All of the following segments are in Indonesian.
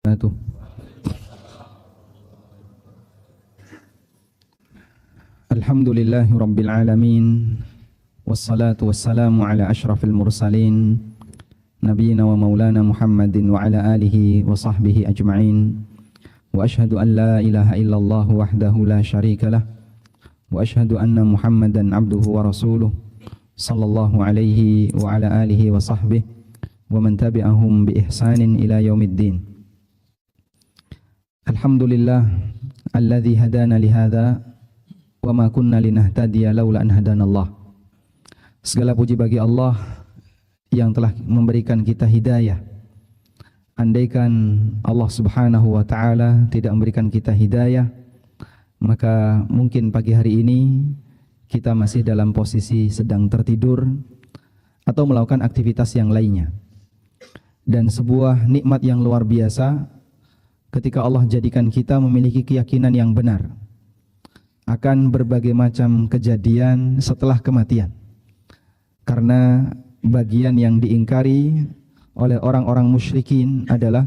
Wabarakatuh. Alhamdulillahi Rabbil Alamin. Wassalatu wassalamu ala ashrafil mursalin Nabiina wa maulana Muhammadin wa ala alihi wa sahbihi ajma'in. Wa ashhadu an la ilaha illallah wahdahu la syarika lah. Wa ashhadu anna Muhammadan abduhu wa rasuluh sallallahu alaihi wa ala alihi wa sahbihi wa man tabi'ahum bi ihsanin ila yaumiddin. Alhamdulillah alladzi hadana li hadza wa ma kunna linahtadiya laula an hadanallah. Segala puji bagi Allah yang telah memberikan kita hidayah. Andaikan Allah Subhanahu wa taala tidak memberikan kita hidayah, maka mungkin pagi hari ini kita masih dalam posisi sedang tertidur atau melakukan aktivitas yang lainnya. Dan sebuah nikmat yang luar biasa ketika Allah jadikan kita memiliki keyakinan yang benar akan berbagai macam kejadian setelah kematian. Karena bagian yang diingkari oleh orang-orang musyrikin adalah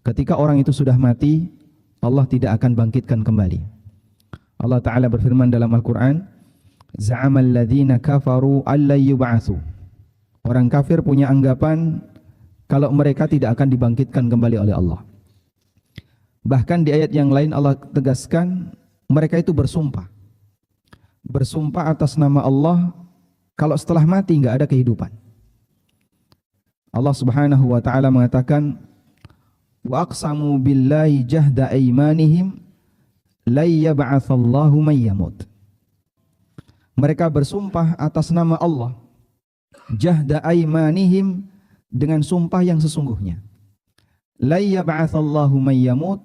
ketika orang itu sudah mati, Allah tidak akan bangkitkan kembali. Allah Ta'ala berfirman dalam Al-Quran, Za'amal ladhina kafaru alla yub'atsu. Orang kafir punya anggapan kalau mereka tidak akan dibangkitkan kembali oleh Allah. Bahkan di ayat yang lain Allah tegaskan mereka itu bersumpah. Bersumpah atas nama Allah kalau setelah mati enggak ada kehidupan. Allah Subhanahu wa taala mengatakan wa aqsamu billahi jahda aymanihim la yab'atsallahu may yamut. Mereka bersumpah atas nama Allah jahda aymanihim dengan sumpah yang sesungguhnya. La yab'atsallahu may yamut.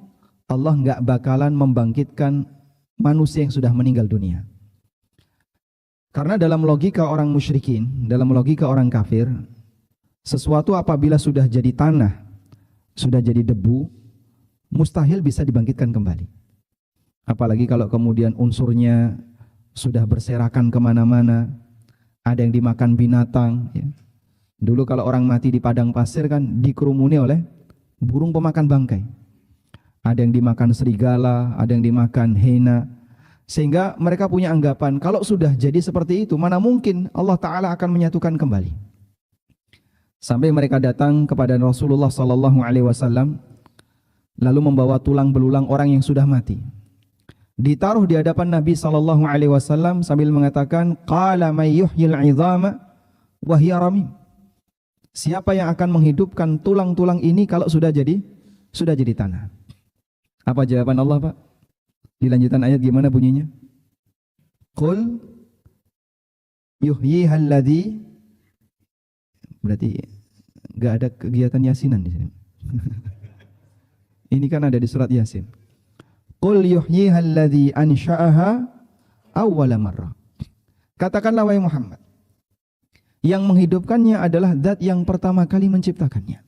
Allah enggak bakalan membangkitkan manusia yang sudah meninggal dunia. Karena dalam logika orang musyrikin, dalam logika orang kafir, sesuatu apabila sudah jadi tanah, sudah jadi debu, mustahil bisa dibangkitkan kembali. Apalagi kalau kemudian unsurnya sudah berserakan kemana-mana, ada yang dimakan binatang. Ya. Dulu kalau orang mati di padang pasir kan dikerumuni oleh burung pemakan bangkai. Ada yang dimakan serigala, ada yang dimakan hena. Sehingga mereka punya anggapan, kalau sudah jadi seperti itu, mana mungkin Allah Ta'ala akan menyatukan kembali. Sampai mereka datang kepada Rasulullah SAW, lalu membawa tulang belulang orang yang sudah mati. Ditaruh di hadapan Nabi SAW sambil mengatakan, Qala may yuhyil 'idhama wa hiya ramim. Siapa yang akan menghidupkan tulang-tulang ini kalau sudah jadi tanah? Apa jawaban Allah, Pak? Di lanjutan ayat gimana bunyinya? Qul yuhyihal ladzi. Berarti enggak ada kegiatan yasinan di sini. Ini kan ada di surat Yasin. Qul yuhyihal ladzi ansha'aha awwala marrah. Katakanlah wahai Muhammad, yang menghidupkannya adalah zat yang pertama kali menciptakannya.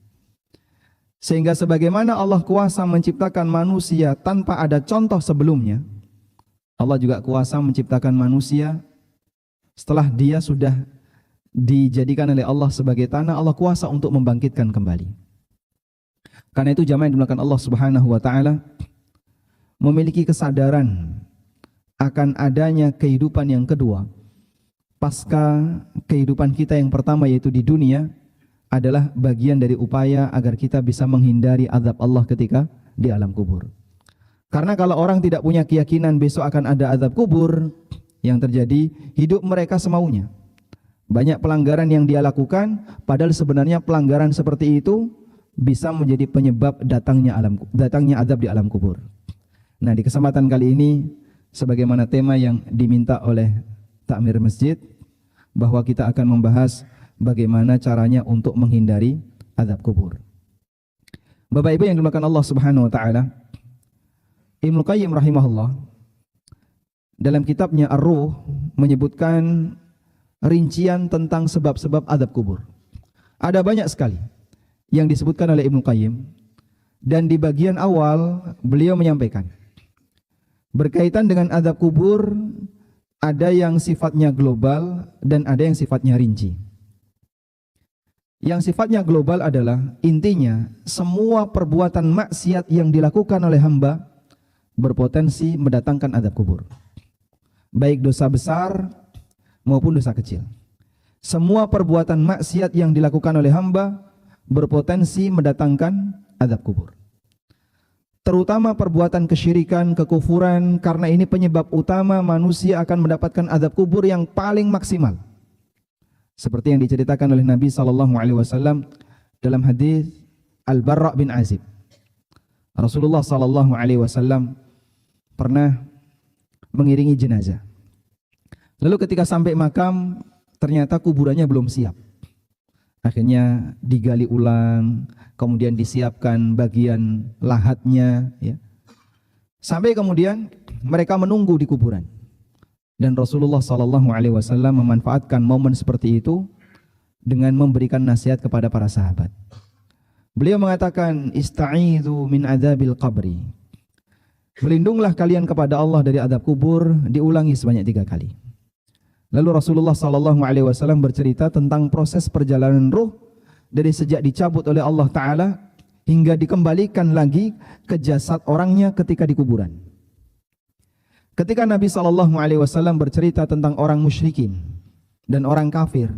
Sehingga sebagaimana Allah kuasa menciptakan manusia tanpa ada contoh sebelumnya, Allah juga kuasa menciptakan manusia setelah dia sudah dijadikan oleh Allah sebagai tanah, Allah kuasa untuk membangkitkan kembali. Karena itu jamaah yang dimuliakan Allah Subhanahu wa taala memiliki kesadaran akan adanya kehidupan yang kedua pasca kehidupan kita yang pertama yaitu di dunia, adalah bagian dari upaya agar kita bisa menghindari azab Allah ketika di alam kubur. Karena kalau orang tidak punya keyakinan besok akan ada azab kubur, yang terjadi hidup mereka semaunya. Banyak pelanggaran yang dia lakukan, padahal sebenarnya pelanggaran seperti itu bisa menjadi penyebab datangnya azab di alam kubur. Nah, di kesempatan kali ini, sebagaimana tema yang diminta oleh takmir masjid, bahwa kita akan membahas bagaimana caranya untuk menghindari azab kubur. Bapak Ibu yang dimuliakan Allah Subhanahu wa taala, Ibnu Qayyim rahimahullah dalam kitabnya Ar-Ruh menyebutkan rincian tentang sebab-sebab azab kubur. Ada banyak sekali yang disebutkan oleh Ibnu Qayyim, dan di bagian awal beliau menyampaikan berkaitan dengan azab kubur ada yang sifatnya global dan ada yang sifatnya rinci. Yang sifatnya global adalah intinya semua perbuatan maksiat yang dilakukan oleh hamba berpotensi mendatangkan azab kubur. Baik dosa besar maupun dosa kecil. Semua perbuatan maksiat yang dilakukan oleh hamba berpotensi mendatangkan azab kubur. Terutama perbuatan kesyirikan, kekufuran, karena ini penyebab utama manusia akan mendapatkan azab kubur yang paling maksimal. Seperti yang diceritakan oleh Nabi SAW dalam hadis Al-Barra bin Azib. Rasulullah SAW pernah mengiringi jenazah. Lalu ketika sampai makam, ternyata kuburannya belum siap. Akhirnya digali ulang, kemudian disiapkan bagian lahatnya, ya. Sampai kemudian mereka menunggu di kuburan. Dan Rasulullah SAW memanfaatkan momen seperti itu dengan memberikan nasihat kepada para sahabat. Beliau mengatakan, "Ista'idzu min adzabil qabri." Berlindunglah kalian kepada Allah dari azab kubur, diulangi sebanyak 3 kali. Lalu Rasulullah SAW bercerita tentang proses perjalanan ruh dari sejak dicabut oleh Allah Ta'ala hingga dikembalikan lagi ke jasad orangnya ketika di kuburan. Ketika Nabi SAW bercerita tentang orang musyrikin dan orang kafir,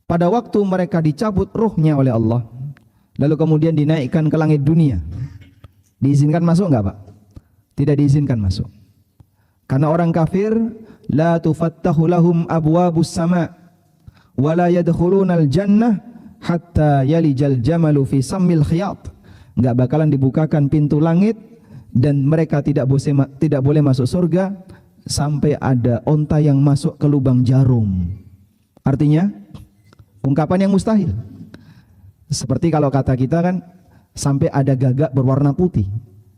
pada waktu mereka dicabut ruhnya oleh Allah, lalu kemudian dinaikkan ke langit dunia, diizinkan masuk enggak Pak? Tidak diizinkan masuk. Karena orang kafir, la tufattahu lahum abwabus sama' wa la yadkhulunal jannah hatta yalijal jamalu fi sammil khiyat. Enggak bakalan dibukakan pintu langit dan mereka tidak boleh masuk surga sampai ada onta yang masuk ke lubang jarum. Artinya ungkapan yang mustahil. Seperti kalau kata kita kan, sampai ada gagak berwarna putih,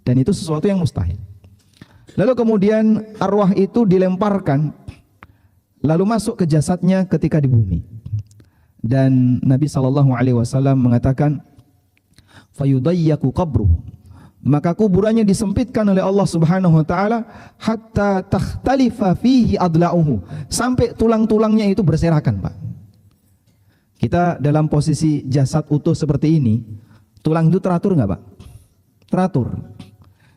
dan itu sesuatu yang mustahil. Lalu kemudian arwah itu dilemparkan lalu masuk ke jasadnya ketika di bumi. Dan Nabi SAW mengatakan, fayudayyaku qabruh, maka kuburannya disempitkan oleh Allah Subhanahu wa taala hatta takhtalifa fihi adla'uhu, sampai tulang-tulangnya itu berserakan, Pak. Kita dalam posisi jasad utuh seperti ini, tulang itu teratur enggak, Pak? Teratur.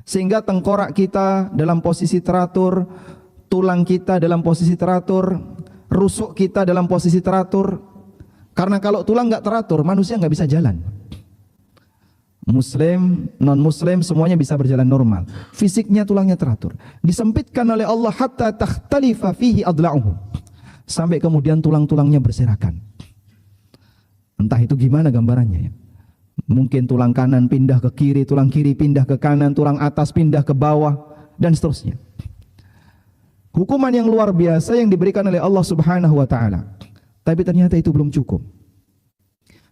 Sehingga tengkorak kita dalam posisi teratur, tulang kita dalam posisi teratur, rusuk kita dalam posisi teratur. Karena kalau tulang enggak teratur, manusia enggak bisa jalan. Muslim, non-muslim semuanya bisa berjalan normal. Fisiknya, tulangnya teratur. Disempitkan oleh Allah hatta takhtalifa fihi adla'uhu, sampai kemudian tulang-tulangnya berserakan. Entah itu gimana gambarannya, ya. Mungkin tulang kanan pindah ke kiri, tulang kiri pindah ke kanan, tulang atas pindah ke bawah, dan seterusnya. Hukuman yang luar biasa yang diberikan oleh Allah Subhanahu wa taala. Tapi ternyata itu belum cukup.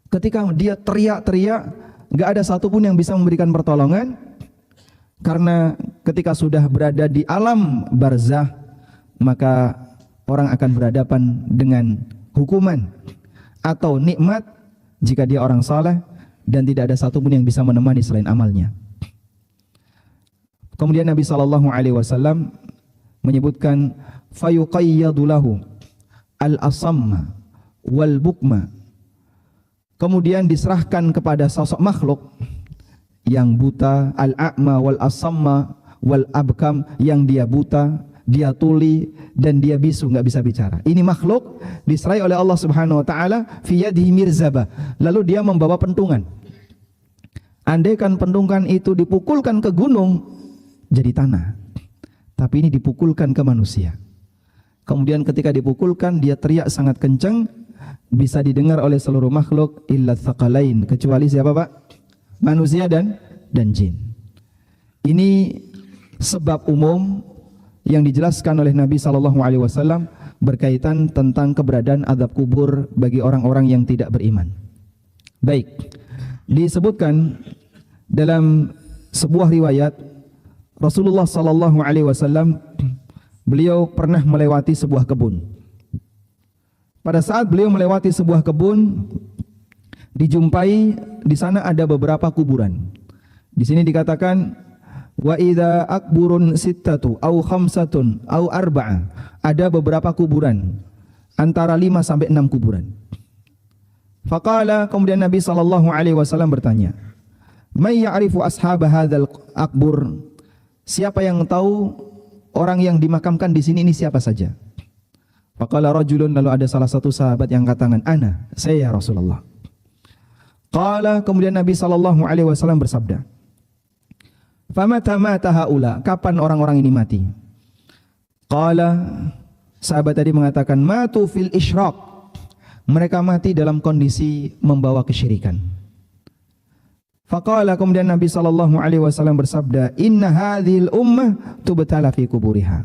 Ketika dia teriak-teriak, enggak ada satupun yang bisa memberikan pertolongan, karena ketika sudah berada di alam barzah, maka orang akan berhadapan dengan hukuman atau nikmat jika dia orang saleh, dan tidak ada satupun yang bisa menemani selain amalnya. Kemudian Nabi SAW menyebutkan, fayuqayyadu lahu al-asamma wal bukma. Kemudian diserahkan kepada sosok makhluk yang buta, al-a'ma wal asamma wal abkam, yang dia buta, dia tuli, dan dia bisu, nggak bisa bicara. Ini makhluk diserai oleh Allah Subhanahu wa taala fi yadihi mirzabah. Lalu dia membawa pentungan. Andaikan pentungan itu dipukulkan ke gunung jadi tanah, tapi ini dipukulkan ke manusia. Kemudian ketika dipukulkan, dia teriak sangat kencang, bisa didengar oleh seluruh makhluk illa tsaqalain, kecuali siapa, Pak? Manusia dan jin. Ini sebab umum yang dijelaskan oleh Nabi SAW berkaitan tentang keberadaan azab kubur bagi orang-orang yang tidak beriman. Baik, disebutkan dalam sebuah riwayat, Rasulullah SAW beliau pernah melewati sebuah kebun. Pada saat beliau melewati sebuah kebun, dijumpai di sana ada beberapa kuburan. Di sini dikatakan, wa idza akburun sittatu au khamsatun au arba'a, ada beberapa kuburan, antara 5 sampai 6 kuburan. Faqala, kemudian Nabi sallallahu alaihi wasallam bertanya, "May ya'rifu ashab hadzal aqbur?" Siapa yang tahu orang yang dimakamkan di sini ini siapa saja? Faqala rajulun, lalu ada salah satu sahabat yang katakan, "Ana, saya ya Rasulullah." Qala, kemudian Nabi sallallahu alaihi wasallam bersabda, "Famata mata haula?" Kapan orang-orang ini mati? Qala, sahabat tadi mengatakan, "Matu fil isyraq." Mereka mati dalam kondisi membawa kesyirikan. Faqala, kemudian Nabi sallallahu alaihi wasallam bersabda, "Inna hadhil ummah tubtala fi kuburiha."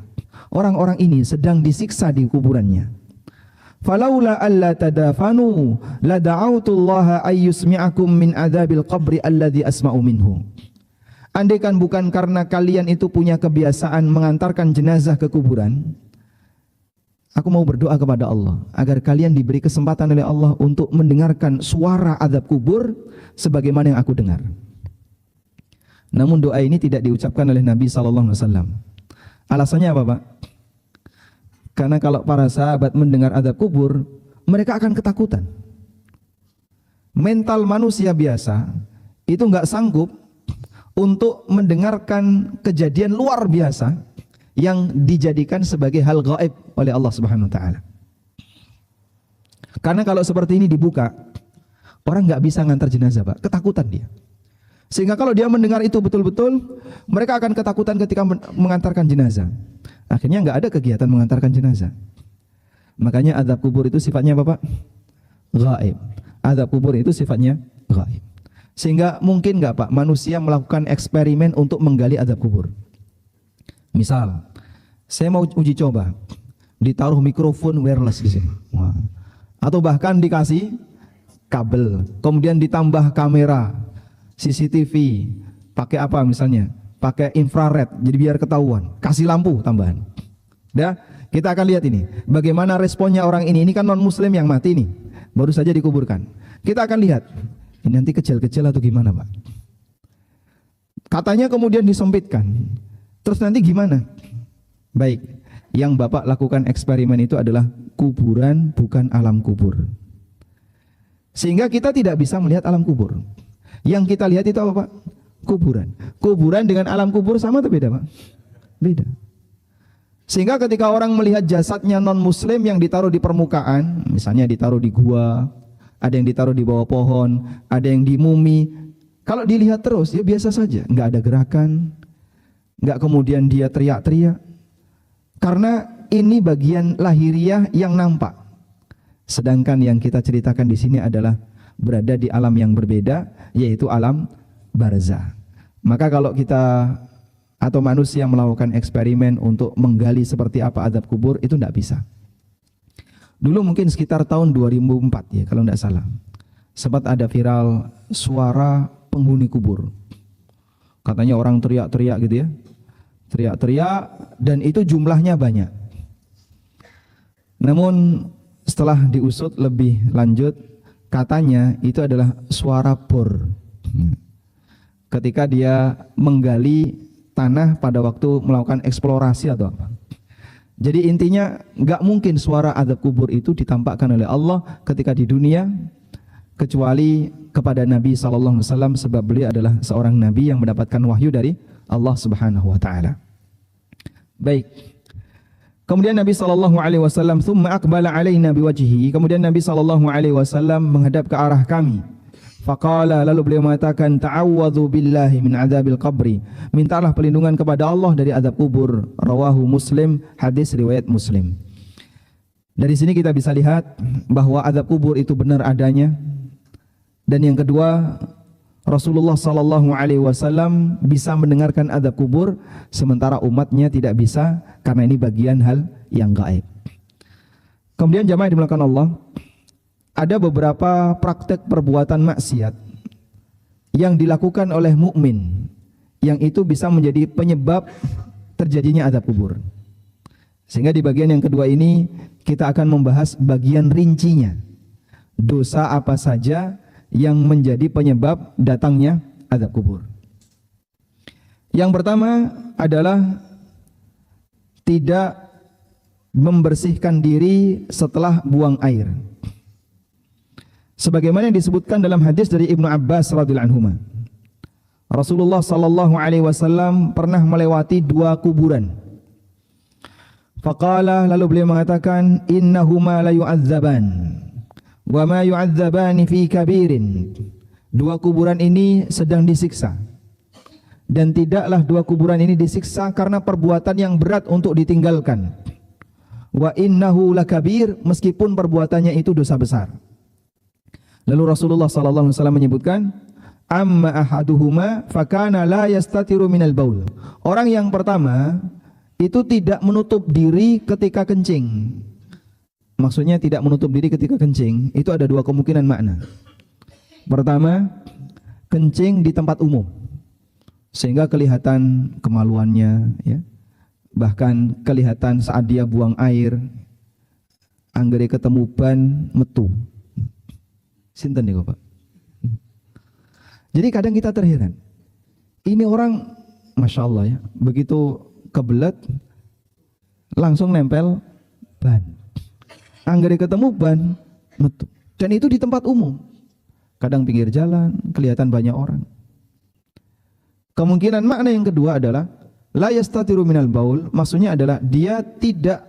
Orang-orang ini sedang disiksa di kuburannya. Falaula alla tadafanu la da'autullaha ay yusmi'akum min adzabil qabri alladzi asma'u minhu. Andaikan bukan karena kalian itu punya kebiasaan mengantarkan jenazah ke kuburan, aku mau berdoa kepada Allah agar kalian diberi kesempatan oleh Allah untuk mendengarkan suara azab kubur sebagaimana yang aku dengar. Namun doa ini tidak diucapkan oleh Nabi sallallahu alaihi wasallam. Alasannya apa, Pak? Karena kalau para sahabat mendengar azab kubur, mereka akan ketakutan. Mental manusia biasa itu nggak sanggup untuk mendengarkan kejadian luar biasa yang dijadikan sebagai hal gaib oleh Allah Subhanahu wa taala. Karena kalau seperti ini dibuka, orang nggak bisa ngantar jenazah, Pak. Ketakutan dia. Sehingga kalau dia mendengar itu betul-betul, mereka akan ketakutan ketika mengantarkan jenazah. Akhirnya nggak ada kegiatan mengantarkan jenazah. Makanya azab kubur itu sifatnya apa, Pak? Gaib. Azab kubur itu sifatnya gaib. Sehingga mungkin nggak, Pak, manusia melakukan eksperimen untuk menggali azab kubur. Misal, saya mau uji coba, ditaruh mikrofon wireless di sini, atau bahkan dikasih kabel, kemudian ditambah kamera, CCTV, pakai apa misalnya, pakai infrared, jadi biar ketahuan, kasih lampu tambahan. Dah, kita akan lihat ini, bagaimana responnya orang ini kan non Muslim yang mati nih, baru saja dikuburkan. Kita akan lihat, ini nanti kecil-kecil atau gimana, Pak? Katanya kemudian disempitkan. Terus nanti gimana? Baik, yang Bapak lakukan eksperimen itu adalah kuburan, bukan alam kubur. Sehingga kita tidak bisa melihat alam kubur. Yang kita lihat itu apa, Pak? Kuburan. Kuburan dengan alam kubur sama atau beda, Pak? Beda. Sehingga ketika orang melihat jasadnya non-muslim yang ditaruh di permukaan, misalnya ditaruh di gua, ada yang ditaruh di bawah pohon, ada yang di mumi, kalau dilihat terus ya biasa saja, nggak ada gerakan, nggak kemudian dia teriak-teriak, karena ini bagian lahiriah yang nampak. Sedangkan yang kita ceritakan di sini adalah berada di alam yang berbeda, yaitu alam barzah. Maka kalau kita atau manusia melakukan eksperimen untuk menggali seperti apa azab kubur, itu tidak bisa. Dulu mungkin sekitar tahun 2004 ya kalau tidak salah, sempat ada viral suara penghuni kubur. Katanya orang teriak-teriak gitu ya, teriak-teriak, dan itu jumlahnya banyak. Namun setelah diusut lebih lanjut, katanya itu adalah suara bor. Ketika dia menggali tanah pada waktu melakukan eksplorasi atau apa. Jadi intinya nggak mungkin suara azab kubur itu ditampakkan oleh Allah ketika di dunia, kecuali kepada Nabi SAW, sebab beliau adalah seorang Nabi yang mendapatkan wahyu dari Allah Subhanahu wa taala. Baik. Kemudian Nabi SAW thumma aqbala alaina biwajhihi. Kemudian Nabi SAW menghadap ke arah kami. Faqala, lalu beliau mengatakan, ta'awwadhu billahi min adzabil qabri. Mintalah perlindungan kepada Allah dari azab kubur. Rawahu Muslim, hadis riwayat Muslim. Dari sini kita bisa lihat bahwa azab kubur itu benar adanya. Dan yang kedua, Rasulullah SAW bisa mendengarkan azab kubur, sementara umatnya tidak bisa, karena ini bagian hal yang gaib. Kemudian jamaah dimulakan Allah, ada beberapa praktek perbuatan maksiat yang dilakukan oleh mukmin, yang itu bisa menjadi penyebab terjadinya azab kubur. Sehingga di bagian yang kedua ini kita akan membahas bagian rincinya, dosa apa saja yang menjadi penyebab datangnya azab kubur. Yang pertama adalah tidak membersihkan diri setelah buang air. Sebagaimana yang disebutkan dalam hadis dari Ibnu Abbas radhiyallahu anhu, Rasulullah sallallahu alaihi wasallam pernah melewati dua kuburan. Faqala, lalu beliau mengatakan, innahuma la yu'adzaban wa ma yu'adzabani fi kabirin. Dua kuburan ini sedang disiksa, dan tidaklah dua kuburan ini disiksa karena perbuatan yang berat untuk ditinggalkan. Wa innahu lakabir, meskipun perbuatannya itu dosa besar. Lalu Rasulullah sallallahu alaihi wasallam menyebutkan, amma ahaduhuma fakana la yastatiru minal baul. Orang yang pertama itu tidak menutup diri ketika kencing. Maksudnya tidak menutup diri ketika kencing, itu ada dua kemungkinan makna. Pertama, kencing di tempat umum, sehingga kelihatan kemaluannya, ya. Bahkan kelihatan saat dia buang air, anggere ketemu ban metu. Sinten niku, Pak? Jadi kadang kita terheran. Ini orang, masya Allah ya, begitu kebelet langsung nempel ban. Anggere ketemu ban metu. Dan itu di tempat umum. Kadang pinggir jalan, kelihatan banyak orang. Kemungkinan makna yang kedua adalah la yastatiru minal baul, maksudnya adalah dia tidak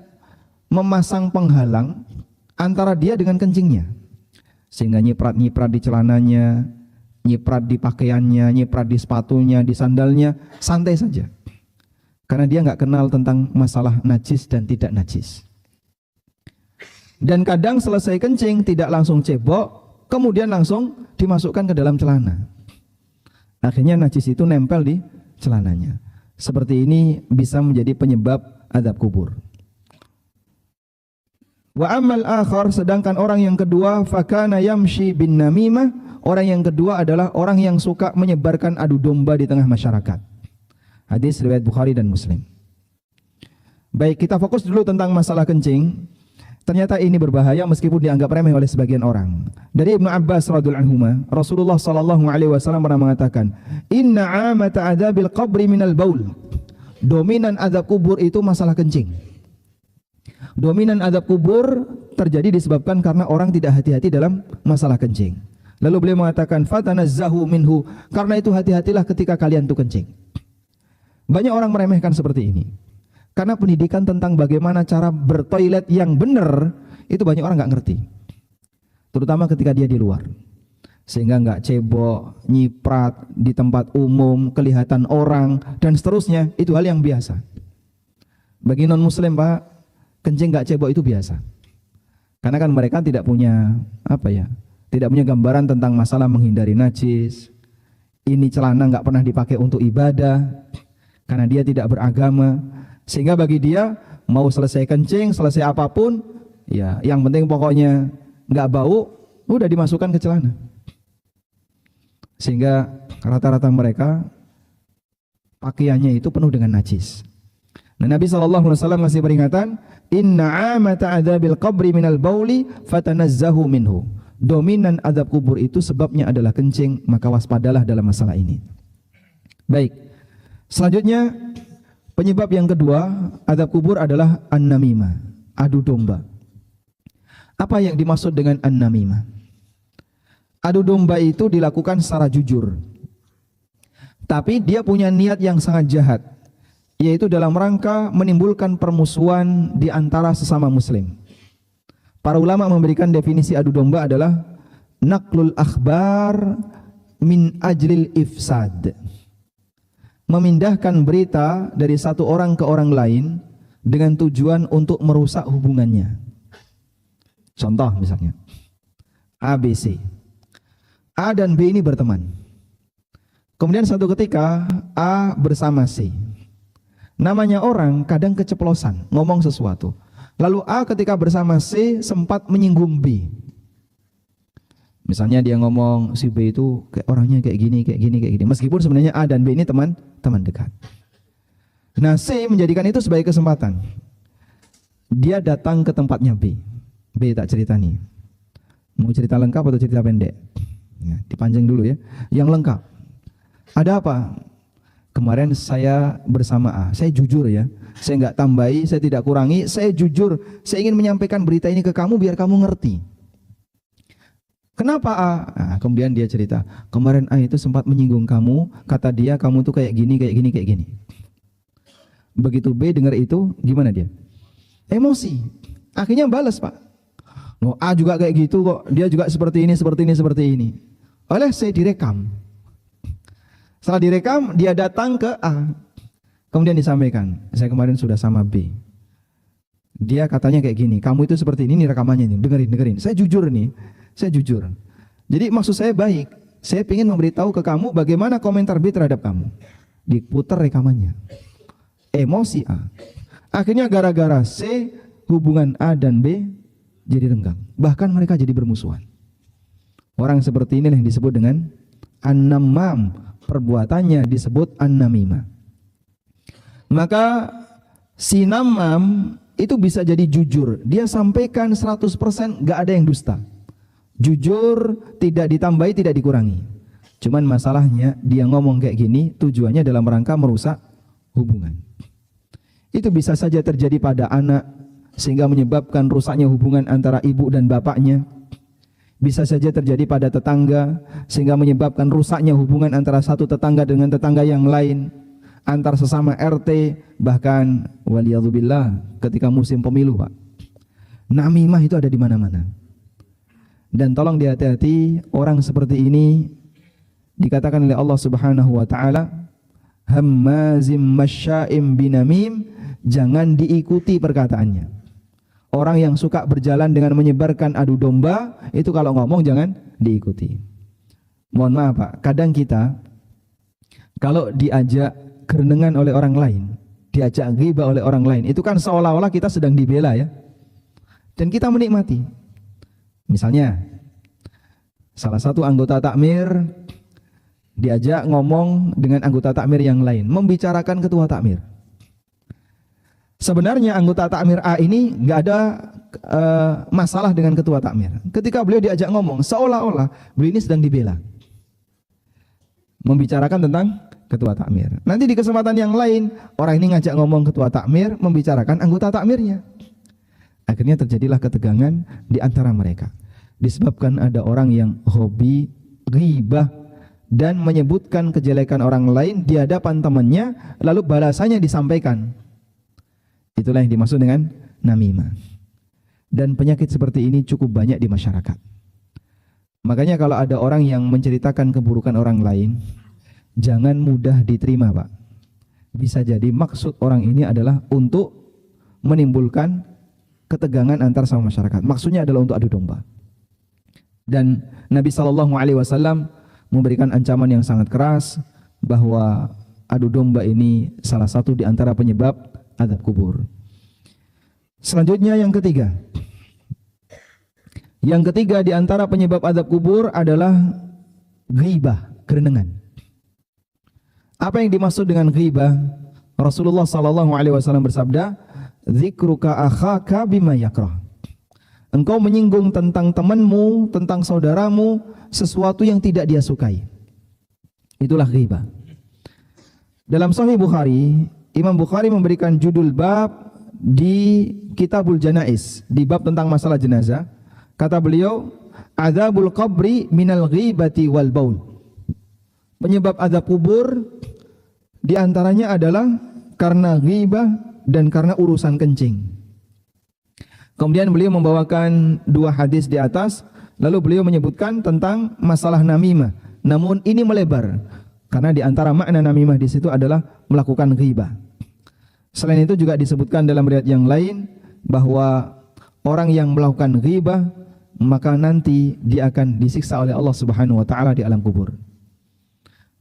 memasang penghalang antara dia dengan kencingnya. Sehingga nyiprat-nyiprat di celananya, nyiprat di pakaiannya, nyiprat di sepatunya, di sandalnya, santai saja. Karena dia nggak kenal tentang masalah najis dan tidak najis. Dan kadang selesai kencing tidak langsung cebok, kemudian langsung dimasukkan ke dalam celana. Akhirnya najis itu nempel di celananya. Seperti ini bisa menjadi penyebab azab kubur. Wa amal akhar, sedangkan orang yang kedua, fakana yamshi bin namimah. Orang yang kedua adalah orang yang suka menyebarkan adu domba di tengah masyarakat. Hadis riwayat Bukhari dan Muslim. Baik, kita fokus dulu tentang masalah kencing. Ternyata ini berbahaya meskipun dianggap remeh oleh sebagian orang. Dari Ibnu Abbas radhiyallahu anhu, Rasulullah sallallahu alaihi wasallam pernah mengatakan, "Inna 'amata 'adzabil qabri minal baul." Dominan azab kubur itu masalah kencing. Dominan azab kubur terjadi disebabkan karena orang tidak hati-hati dalam masalah kencing. Lalu beliau mengatakan, "Fatanazzahu minhu." Karena itu hati-hatilah ketika kalian tuh kencing. Banyak orang meremehkan seperti ini. Karena pendidikan tentang bagaimana cara bertoilet yang benar, itu banyak orang nggak ngerti. Terutama ketika dia di luar. Sehingga nggak cebok, nyiprat di tempat umum, kelihatan orang, dan seterusnya. Itu hal yang biasa. Bagi non-muslim, Pak, kencing nggak cebok itu biasa. Karena kan mereka tidak punya, tidak punya gambaran tentang masalah menghindari najis. Ini celana nggak pernah dipakai untuk ibadah. Karena dia tidak beragama, sehingga bagi dia mau selesai kencing, selesai apapun, ya yang penting pokoknya nggak bau, udah dimasukkan ke celana. Sehingga rata-rata mereka pakaiannya itu penuh dengan najis. Nah, Nabi SAW masih peringatan, inna amata adzabil qabri minal bauli fatanazzahu minhu. Dominan azab kubur itu sebabnya adalah kencing, maka waspadalah dalam masalah ini. Baik. Selanjutnya, penyebab yang kedua azab kubur adalah an-namimah, adu domba. Apa yang dimaksud dengan an-namimah? Adu domba itu dilakukan secara jujur, tapi dia punya niat yang sangat jahat, yaitu dalam rangka menimbulkan permusuhan di antara sesama muslim. Para ulama memberikan definisi adu domba adalah naqlul akhbar min ajlil ifsad. Memindahkan berita dari satu orang ke orang lain dengan tujuan untuk merusak hubungannya. Contoh misalnya, A, B, C. A dan B ini berteman. Kemudian satu ketika A bersama C. Namanya orang kadang keceplosan ngomong sesuatu. Lalu A ketika bersama C sempat menyinggung B. Misalnya dia ngomong si B itu kayak orangnya kayak gini. Meskipun sebenarnya A dan B ini teman dekat. Nah, C menjadikan itu sebagai kesempatan. Dia datang ke tempatnya B. B tak cerita nih. Mau cerita lengkap atau cerita pendek? Ya, dipanjang dulu ya. Yang lengkap. Ada apa? Kemarin saya bersama A. Saya jujur ya. Saya nggak tambahi, saya tidak kurangi. Saya jujur. Saya ingin menyampaikan berita ini ke kamu biar kamu ngerti. Kenapa A? Nah, kemudian dia cerita, kemarin A itu sempat menyinggung kamu, kata dia kamu tuh kayak gini, kayak gini, kayak gini. Begitu B dengar itu, gimana dia? Emosi. Akhirnya balas, Pak. Oh, A juga kayak gitu kok, dia juga seperti ini, seperti ini, seperti ini. Oleh saya direkam. Setelah direkam, dia datang ke A. Kemudian disampaikan, saya kemarin sudah sama B. Dia katanya kayak gini, kamu itu seperti ini rekamannya nih, dengerin. Saya jujur nih, saya jujur. Jadi maksud saya baik, saya ingin memberitahu ke kamu bagaimana komentar B terhadap kamu. Diputar rekamannya. Emosi A. Akhirnya gara-gara C, hubungan A dan B jadi renggang. Bahkan mereka jadi bermusuhan. Orang seperti ini yang disebut dengan an-namam. Perbuatannya disebut an-namimah. Maka si namam itu bisa jadi jujur. Dia sampaikan 100%, gak ada yang dusta. Jujur, tidak ditambahi, tidak dikurangi. Cuman masalahnya dia ngomong kayak gini tujuannya dalam rangka merusak hubungan. Itu bisa saja terjadi pada anak sehingga menyebabkan rusaknya hubungan antara ibu dan bapaknya. Bisa saja terjadi pada tetangga sehingga menyebabkan rusaknya hubungan antara satu tetangga dengan tetangga yang lain, antar sesama RT, bahkan waliyadzubillah ketika musim pemilu, Pak. Namimah itu ada di mana-mana. Dan tolong dihati-hati, orang seperti ini dikatakan oleh Allah Subhanahu wa taala, hammazim masya'im binamim, jangan diikuti perkataannya. Orang yang suka berjalan dengan menyebarkan adu domba, itu kalau ngomong jangan diikuti. Mohon maaf, Pak, kadang kita kalau diajak kerenengan oleh orang lain, diajak ghibah oleh orang lain, itu kan seolah-olah kita sedang dibela ya. Dan kita menikmati. Misalnya, salah satu anggota takmir diajak ngomong dengan anggota takmir yang lain, membicarakan ketua takmir. Sebenarnya anggota takmir A ini nggak ada masalah dengan ketua takmir. Ketika beliau diajak ngomong, seolah-olah beliau ini sedang dibela, membicarakan tentang ketua takmir. Nanti di kesempatan yang lain, orang ini ngajak ngomong ketua takmir, membicarakan anggota takmirnya. Akhirnya terjadilah ketegangan di antara mereka. Disebabkan ada orang yang hobi ghibah dan menyebutkan kejelekan orang lain di hadapan temannya, lalu balasannya disampaikan. Itulah yang dimaksud dengan namimah. Dan penyakit seperti ini cukup banyak di masyarakat. Makanya kalau ada orang yang menceritakan keburukan orang lain, jangan mudah diterima, Pak. Bisa jadi maksud orang ini adalah untuk menimbulkan ketegangan antar sama masyarakat. Maksudnya adalah untuk adu domba. Dan Nabi SAW memberikan ancaman yang sangat keras bahwa adu domba ini salah satu di antara penyebab azab kubur. Selanjutnya yang ketiga. Yang ketiga di antara penyebab azab kubur adalah ghibah, kerenengan. Apa yang dimaksud dengan ghibah? Rasulullah SAW bersabda, "Dzikruka akhaka bima yakrah." Engkau menyinggung tentang temanmu, tentang saudaramu, sesuatu yang tidak dia sukai. Itulah ghibah. Dalam Sahih Bukhari, Imam Bukhari memberikan judul bab di Kitabul Janaiz, di bab tentang masalah jenazah. Kata beliau, "Adzabul qabri minal ghibati wal baul." Penyebab azab kubur di antaranya adalah karena ghibah dan karena urusan kencing. Kemudian beliau membawakan dua hadis di atas, lalu beliau menyebutkan tentang masalah namimah. Namun ini melebar karena di antara makna namimah di situ adalah melakukan ghibah. Selain itu juga disebutkan dalam riwayat yang lain bahwa orang yang melakukan ghibah maka nanti dia akan disiksa oleh Allah Subhanahu wa taala di alam kubur.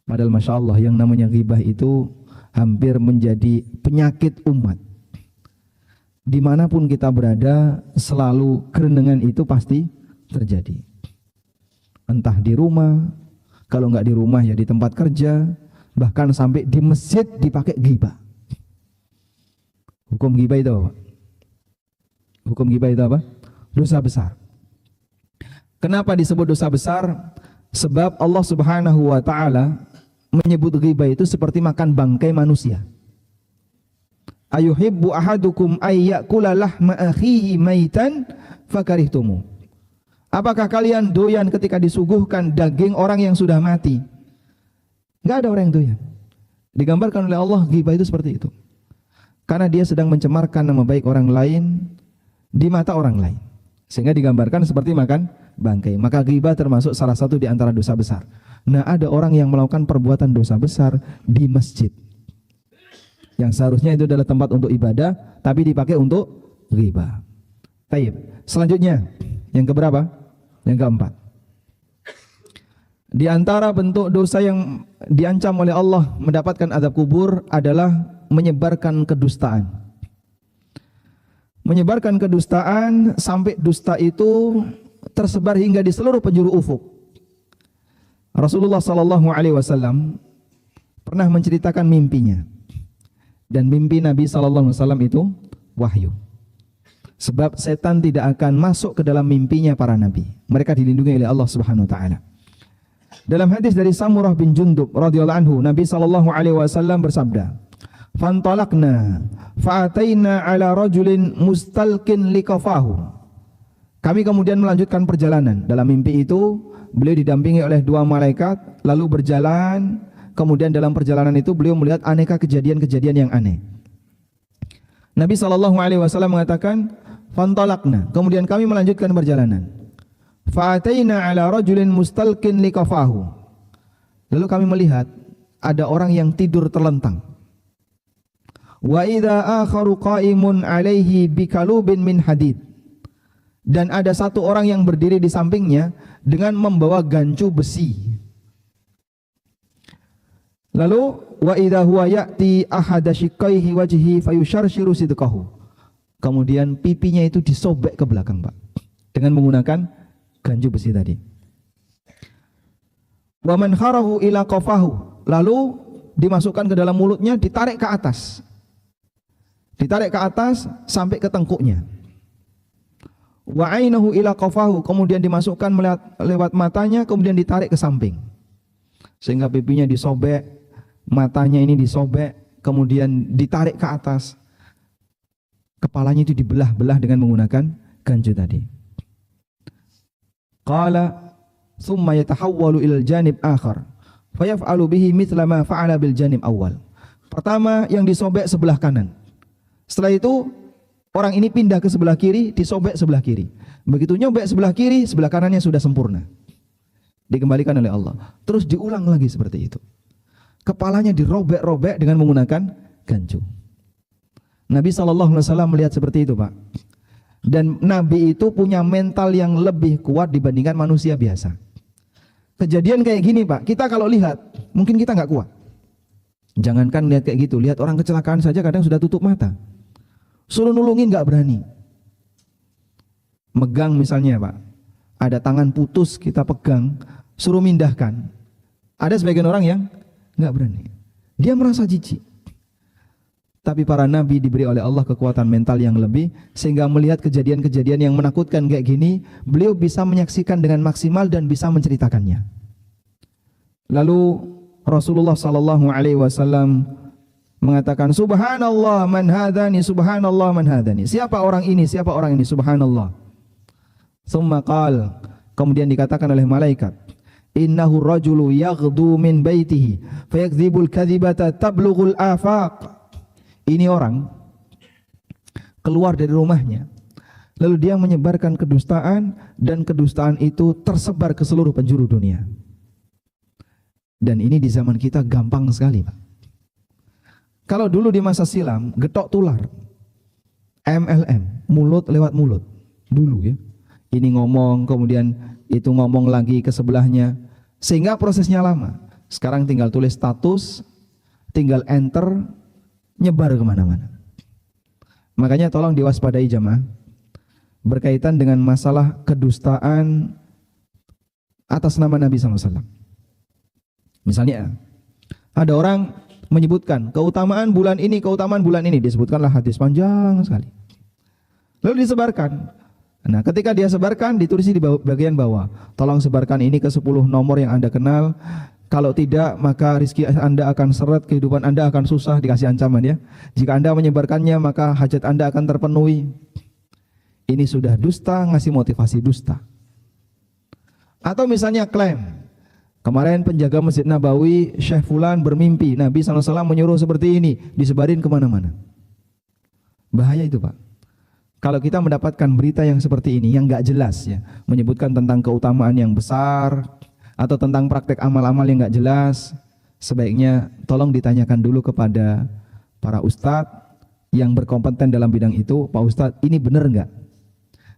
Padahal Masya Allah yang namanya ghibah itu hampir menjadi penyakit umat. Dimanapun kita berada, selalu kerenengan itu pasti terjadi. Entah di rumah, kalau nggak di rumah ya di tempat kerja, bahkan sampai di masjid dipakai ghibah. Hukum ghibah itu apa? Hukum ghibah itu apa? Dosa besar. Kenapa disebut dosa besar? Sebab Allah Subhanahu wa taala menyebut ghibah itu seperti makan bangkai manusia. Ayuhibbu ahadukum ay ya'kula lahma akhihi maitan fakarihtumu. Apakah kalian doyan ketika disuguhkan daging orang yang sudah mati? Enggak ada orang yang doyan. Digambarkan oleh Allah ghibah itu seperti itu. Karena dia sedang mencemarkan nama baik orang lain di mata orang lain. Sehingga digambarkan seperti makan bangkai. Maka ghibah termasuk salah satu di antara dosa besar. Nah, ada orang yang melakukan perbuatan dosa besar di masjid, yang seharusnya itu adalah tempat untuk ibadah, tapi dipakai untuk ghibah. Baik. Selanjutnya, yang keberapa? Yang keempat. Di antara bentuk dosa yang diancam oleh Allah mendapatkan azab kubur adalah menyebarkan kedustaan. Menyebarkan kedustaan sampai dusta itu tersebar hingga di seluruh penjuru ufuk. Rasulullah sallallahu alaihi wasallam pernah menceritakan mimpinya. Dan mimpi Nabi sallallahu alaihi wasallam itu wahyu. Sebab setan tidak akan masuk ke dalam mimpinya para nabi. Mereka dilindungi oleh Allah Subhanahu wa taala. Dalam hadis dari Samurah bin Jundub radhiyallahu anhu, Nabi sallallahu alaihi wasallam bersabda, "Fantalaqna fa'ataina ala rajulin mustalqin liqafahu." Kami kemudian melanjutkan perjalanan. Dalam mimpi itu beliau didampingi oleh dua malaikat lalu berjalan. Kemudian dalam perjalanan itu beliau melihat aneka kejadian-kejadian yang aneh. Nabi sallallahu alaihi wasallam mengatakan, "Fantalaqna." Kemudian kami melanjutkan perjalanan. Fa'ataina ala rajulin mustalqin liqafahu. Lalu kami melihat ada orang yang tidur terlentang. Wa idza akharu qa'imun alaihi bikalubin min hadid. Dan ada satu orang yang berdiri di sampingnya dengan membawa gancu besi. Lalu wa idza huwa ya'ti ahada shiqqaihi wajhi fayusharshiru sidqahu. Kemudian pipinya itu disobek ke belakang, Pak, dengan menggunakan gancu besi tadi. Wa man kharahu ila qafahu. Lalu dimasukkan ke dalam mulutnya, ditarik ke atas. Ditarik ke atas sampai ke tengkuknya. Wa ainahu ila qafahu. Kemudian dimasukkan lewat matanya, kemudian ditarik ke samping. Sehingga pipinya disobek, matanya ini disobek, kemudian ditarik ke atas. Kepalanya itu dibelah-belah dengan menggunakan gancu tadi. Qala thumma yatahawwalu ilal janib akhar fayaf'alu bihi mithla ma fa'ala bil janib awal. Pertama yang disobek sebelah kanan. Setelah itu orang ini pindah ke sebelah kiri, disobek sebelah kiri. Begitu nyobek sebelah kiri, sebelah kanannya sudah sempurna. Dikembalikan oleh Allah. Terus diulang lagi seperti itu. Kepalanya dirobek-robek dengan menggunakan gancu. Nabi SAW melihat seperti itu, Pak. Dan Nabi itu punya mental yang lebih kuat dibandingkan manusia biasa. Kejadian kayak gini, Pak, kita kalau lihat, mungkin kita nggak kuat. Jangankan lihat kayak gitu, lihat orang kecelakaan saja kadang sudah tutup mata. Suruh nulungin nggak berani. Megang misalnya, Pak, ada tangan putus kita pegang, suruh mindahkan. Ada sebagian orang yang nggak berani. Dia merasa jijik. Tapi para nabi diberi oleh Allah kekuatan mental yang lebih, sehingga melihat kejadian-kejadian yang menakutkan kayak gini, beliau bisa menyaksikan dengan maksimal dan bisa menceritakannya. Lalu Rasulullah sallallahu alaihi wasallam mengatakan, "Subhanallah man hadani, subhanallah man hadani." Siapa orang ini? Siapa orang ini? Subhanallah. Tsumma qala, kemudian dikatakan oleh malaikat, "Innahu rajulu yaghdu min baitihi fayakdzibul kadzibata tablughul afaq." Ini orang keluar dari rumahnya, lalu dia menyebarkan kedustaan, dan kedustaan itu tersebar ke seluruh penjuru dunia. Dan ini di zaman kita gampang sekali, Pak. Kalau dulu di masa silam, getok tular, MLM, mulut lewat mulut, dulu ya. Ini ngomong, kemudian itu ngomong lagi ke sebelahnya, sehingga prosesnya lama. Sekarang tinggal tulis status, tinggal enter, nyebar kemana-mana. Makanya tolong diwaspadai jamaah berkaitan dengan masalah kedustaan atas nama Nabi SAW. Misalnya ada orang menyebutkan keutamaan bulan ini, disebutkanlah hadis panjang sekali, lalu disebarkan. Nah, ketika dia sebarkan, ditulis di bagian bawah, tolong sebarkan ini ke 10 nomor yang Anda kenal. Kalau tidak, maka rezeki Anda akan seret, kehidupan Anda akan susah, dikasih ancaman ya. Jika Anda menyebarkannya, maka hajat Anda akan terpenuhi. Ini sudah dusta, ngasih motivasi dusta. Atau misalnya klaim, kemarin penjaga Masjid Nabawi Syekh Fulan bermimpi Nabi SAW menyuruh seperti ini, disebarin kemana-mana. Bahaya itu Pak. Kalau kita mendapatkan berita yang seperti ini, yang nggak jelas ya, menyebutkan tentang keutamaan yang besar, atau tentang praktek amal-amal yang nggak jelas, sebaiknya tolong ditanyakan dulu kepada para ustadz yang berkompeten dalam bidang itu. Pak Ustadz, ini benar nggak?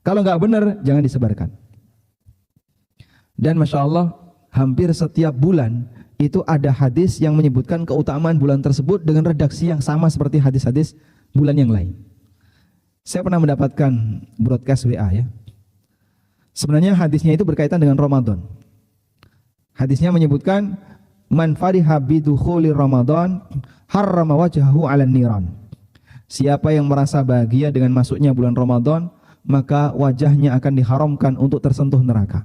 Kalau nggak benar, jangan disebarkan. Dan Masya Allah, hampir setiap bulan itu ada hadis yang menyebutkan keutamaan bulan tersebut dengan redaksi yang sama seperti hadis-hadis bulan yang lain. Saya pernah mendapatkan broadcast WA ya. Sebenarnya hadisnya itu berkaitan dengan Ramadan. Hadisnya menyebutkan man fariha bidukhuli Ramadan harrama wajhahu 'alan niran. Siapa yang merasa bahagia dengan masuknya bulan Ramadan, maka wajahnya akan diharamkan untuk tersentuh neraka.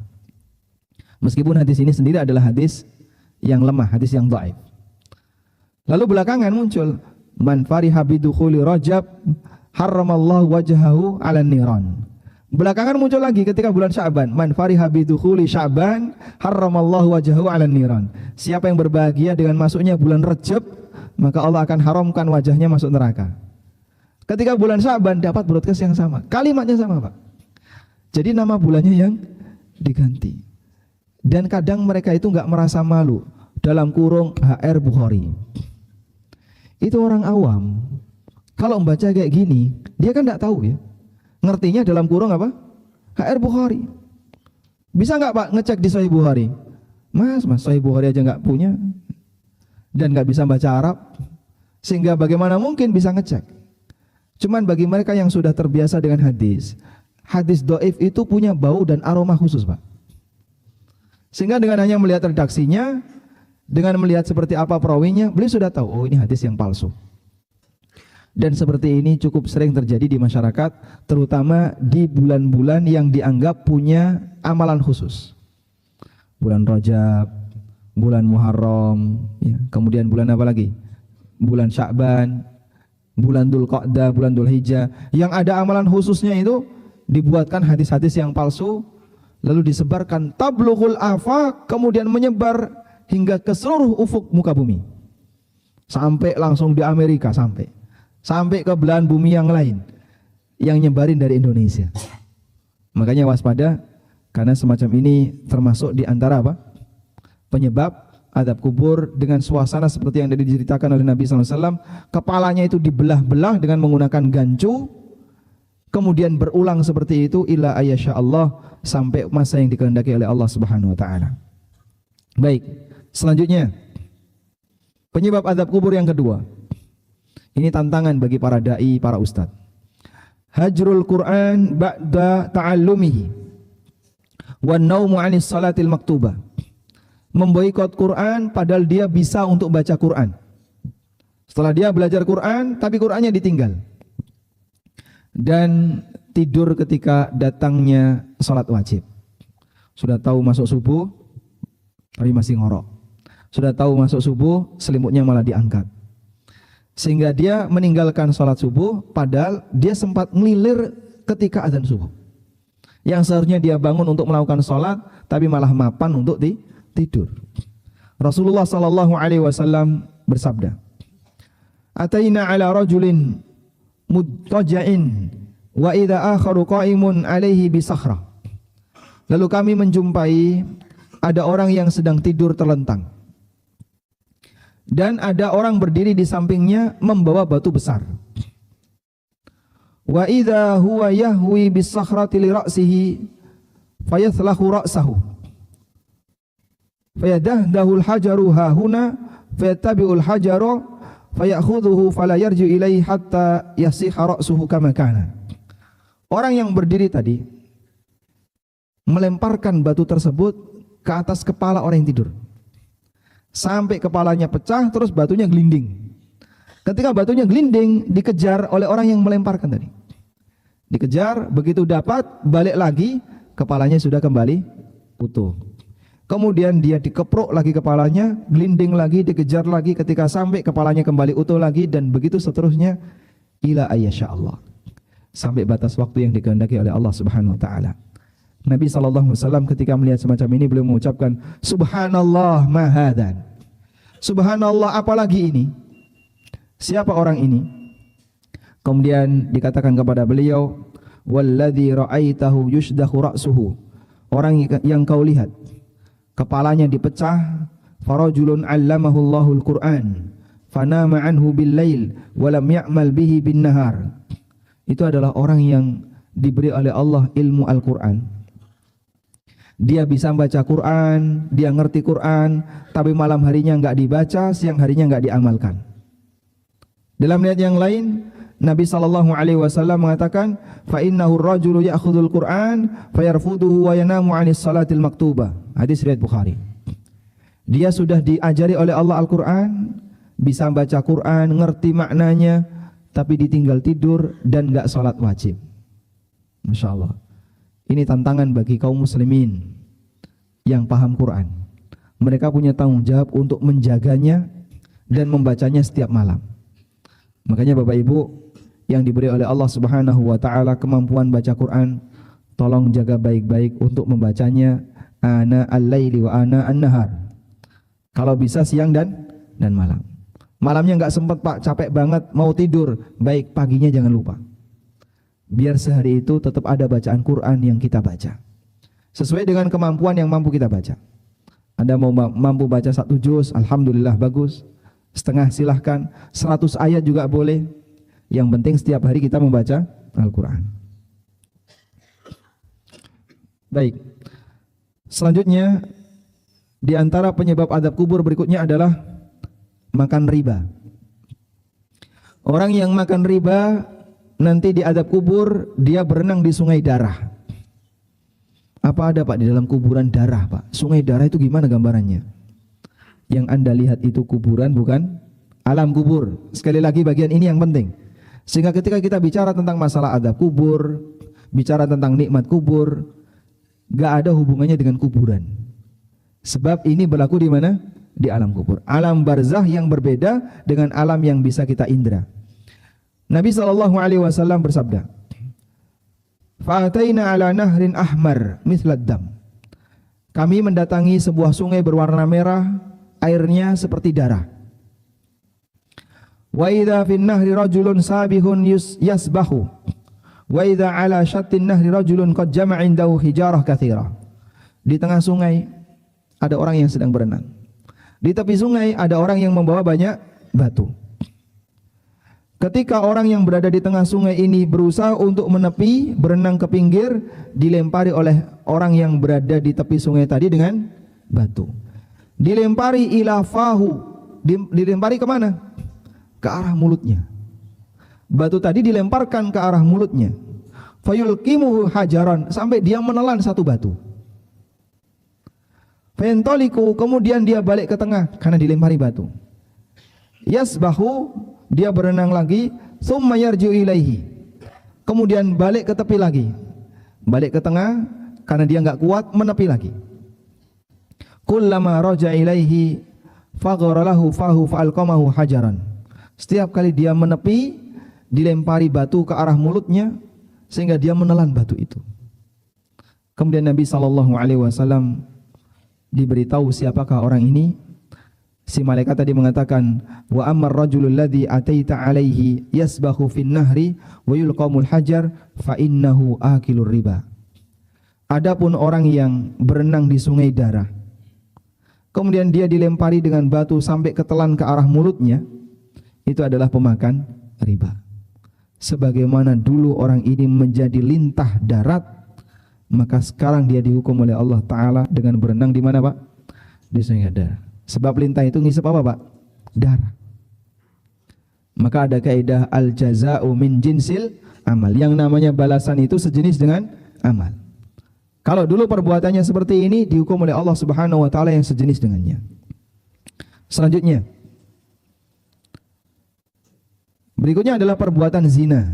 Meskipun hadis ini sendiri adalah hadis yang lemah, hadis yang dhaif. Lalu belakangan muncul man fariha bidukhuli Rajab harramallahu wajhahu 'alan niran. Belakangan muncul lagi ketika bulan Sya'ban, man fariha bidukhuli Sya'ban harramallahu wajhahu 'alan niran. Siapa yang berbahagia dengan masuknya bulan Rajab, maka Allah akan haramkan wajahnya masuk neraka. Ketika bulan Sya'ban dapat broadcast yang sama, kalimatnya sama Pak. Jadi nama bulannya yang diganti. Dan kadang mereka itu nggak merasa malu, dalam kurung HR Bukhari. Itu orang awam. Kalau membaca kayak gini, dia kan nggak tahu ya. Ngertinya dalam kurung apa? HR Bukhari. Bisa nggak Pak ngecek di Sahih Bukhari? Mas Sahih Bukhari aja nggak punya dan nggak bisa baca Arab, sehingga bagaimana mungkin bisa ngecek? Cuman bagi mereka yang sudah terbiasa dengan hadis, hadis dhaif itu punya bau dan aroma khusus Pak. Sehingga dengan hanya melihat redaksinya, dengan melihat seperti apa perawinya, beliau sudah tahu, oh ini hadis yang palsu. Dan seperti ini cukup sering terjadi di masyarakat, terutama di bulan-bulan yang dianggap punya amalan khusus. Bulan Rajab, bulan Muharram, ya, kemudian bulan apa lagi? Bulan Sya'ban, bulan Dzulqa'dah, bulan Dzulhijjah, yang ada amalan khususnya itu dibuatkan hadis-hadis yang palsu, lalu disebarkan tablughul afaq, kemudian menyebar hingga ke seluruh ufuk muka bumi. Sampai langsung di Amerika, sampai ke belahan bumi yang lain yang nyebarin dari Indonesia. Makanya waspada, karena semacam ini termasuk di antara apa? Penyebab azab kubur dengan suasana seperti yang tadi diceritakan oleh Nabi SAW. Kepalanya itu dibelah-belah dengan menggunakan gancu, kemudian berulang seperti itu ila ayyasha Allah, sampai masa yang dikehendaki oleh Allah Subhanahu wa taala. Baik, selanjutnya penyebab azab kubur yang kedua. Ini tantangan bagi para dai, para ustadz. Hajrul Quran ba'da ta'allumihi wan naumu 'anis salatil maktubah. Memboikot Quran padahal dia bisa untuk baca Quran. Setelah dia belajar Quran, tapi Qurannya ditinggal. Dan tidur ketika datangnya sholat wajib. Sudah tahu masuk subuh, tapi masih ngorok. Sudah tahu masuk subuh, selimutnya malah diangkat. Sehingga dia meninggalkan sholat subuh, padahal dia sempat ngelilir ketika azan subuh. Yang seharusnya dia bangun untuk melakukan sholat, tapi malah mapan untuk tidur. Rasulullah SAW bersabda, Ataina ala rajulin mudtaja'in wa idza akharu qa'imun alaihi bisakhra. Lalu kami menjumpai ada orang yang sedang tidur terlentang, dan ada orang berdiri di sampingnya membawa batu besar. Wa idza huwa yahwi bisakhrati li ra'sihi fayathlahu ra'sahu fayadahdahu al-hajaru hahuna fayattabi'u al-hajaru fayakhudhuhu fala yarju ilaihi hatta yasiha ra'suhu kama kana. Orang yang berdiri tadi melemparkan batu tersebut ke atas kepala orang yang tidur, sampai kepalanya pecah, terus batunya gelinding. Ketika batunya gelinding, dikejar oleh orang yang melemparkan tadi. Dikejar, begitu dapat, balik lagi, kepalanya sudah kembali utuh. Kemudian dia dikepruk lagi kepalanya, gelinding lagi, dikejar lagi, ketika sampai kepalanya kembali utuh lagi, dan begitu seterusnya ila ayyasha Allah, sampai batas waktu yang dikehendaki oleh Allah Subhanahu wa taala. Nabi SAW ketika melihat semacam ini beliau mengucapkan subhanallah ma hadan. Subhanallah, apalagi ini? Siapa orang ini? Kemudian dikatakan kepada beliau, walladzi ra'aitahu yushdahu ra'suhu. Orang yang kau lihat kepalanya dipecah, farajulun 'allamahu Allahul Qur'an fanama anhu bil lail wa lam ya'mal bihi bin nahar. Itu adalah orang yang diberi oleh Allah ilmu Al-Qur'an. Dia bisa baca Quran, dia ngerti Quran, tapi malam harinya enggak dibaca, siang harinya enggak diamalkan. Dalam riwayat yang lain, Nabi SAW mengatakan, fa innahu ar-rajulu ya'khudhul Qur'an fayarfuduhu wa yanamu 'anis salatil maktubah. Hadis riwayat Bukhari. Dia sudah diajari oleh Allah Al-Qur'an, bisa baca Quran, ngerti maknanya, tapi ditinggal tidur dan enggak salat wajib. Masya Allah. Ini tantangan bagi kaum muslimin yang paham Quran. Mereka punya tanggung jawab untuk menjaganya dan membacanya setiap malam. Makanya Bapak Ibu yang diberi oleh Allah Subhanahu wa taala kemampuan baca Quran, tolong jaga baik-baik untuk membacanya ana al-laili wa ana an-nahar. Kalau bisa siang dan malam. Malamnya enggak sempat Pak, capek banget mau tidur, baik paginya jangan lupa. Biar sehari itu tetap ada bacaan Quran yang kita baca sesuai dengan kemampuan yang mampu kita baca. Anda mau mampu baca 1 juz, alhamdulillah bagus. Setengah silahkan, 100 ayat juga boleh. Yang penting setiap hari kita membaca Al-Quran. Baik. Selanjutnya, di antara penyebab azab kubur berikutnya adalah makan riba. Orang yang makan riba nanti di azab kubur dia berenang di sungai darah. Apa ada Pak di dalam kuburan darah Pak? Sungai darah itu gimana gambarannya? Yang Anda lihat itu kuburan bukan alam kubur. Sekali lagi bagian ini yang penting. Sehingga ketika kita bicara tentang masalah azab kubur, bicara tentang nikmat kubur, gak ada hubungannya dengan kuburan. Sebab ini berlaku di mana? Di alam kubur. Alam barzah yang berbeda dengan alam yang bisa kita indra. Nabi SAW bersabda, "Fa'ataina ala nahrin ahmar mithlad dam." Kami mendatangi sebuah sungai berwarna merah, airnya seperti darah. Wa idza fin nahri rajulun sabihun yasbahu. Wa idza ala syattin nahri rajulun qad jama'a indahu hijarah katsira. Di tengah sungai ada orang yang sedang berenang. Di tepi sungai ada orang yang membawa banyak batu. Ketika orang yang berada di tengah sungai ini berusaha untuk menepi, berenang ke pinggir, dilempari oleh orang yang berada di tepi sungai tadi dengan batu. Dilempari ila fahu, dilempari kemana? Ke arah mulutnya. Batu tadi dilemparkan ke arah mulutnya. Fayulqimuhu hajaran, sampai dia menelan satu batu. Fentoliku, kemudian dia balik ke tengah karena dilempari batu. Yasbahu, dia berenang lagi, summa yarji'u ilaihi. Kemudian balik ke tepi lagi. Balik ke tengah karena dia enggak kuat, menepi lagi. Kullama raja'a ilaihi faghara lahu fahu fa'alqamahu hajaran. Setiap kali dia menepi, dilempari batu ke arah mulutnya sehingga dia menelan batu itu. Kemudian Nabi SAW diberitahu siapakah orang ini. Si malaikat tadi mengatakan, wa ammar rajulul ladzi ataita alaihi yasbahu fin nahri wa yulqamul hajar fa innahu akilur riba. Adapun orang yang berenang di sungai darah, kemudian dia dilempari dengan batu sampai ketelan ke arah mulutnya, itu adalah pemakan riba. Sebagaimana dulu orang ini menjadi lintah darat, maka sekarang dia dihukum oleh Allah Ta'ala dengan berenang di mana Pak? Di sungai darah. Sebab lintah itu ngisap apa Pak? Darah. Maka ada kaidah al-jaza'u min jinsil amal. Yang namanya balasan itu sejenis dengan amal. Kalau dulu perbuatannya seperti ini, dihukum oleh Allah Subhanahu wa taala yang sejenis dengannya. Selanjutnya, berikutnya adalah perbuatan zina.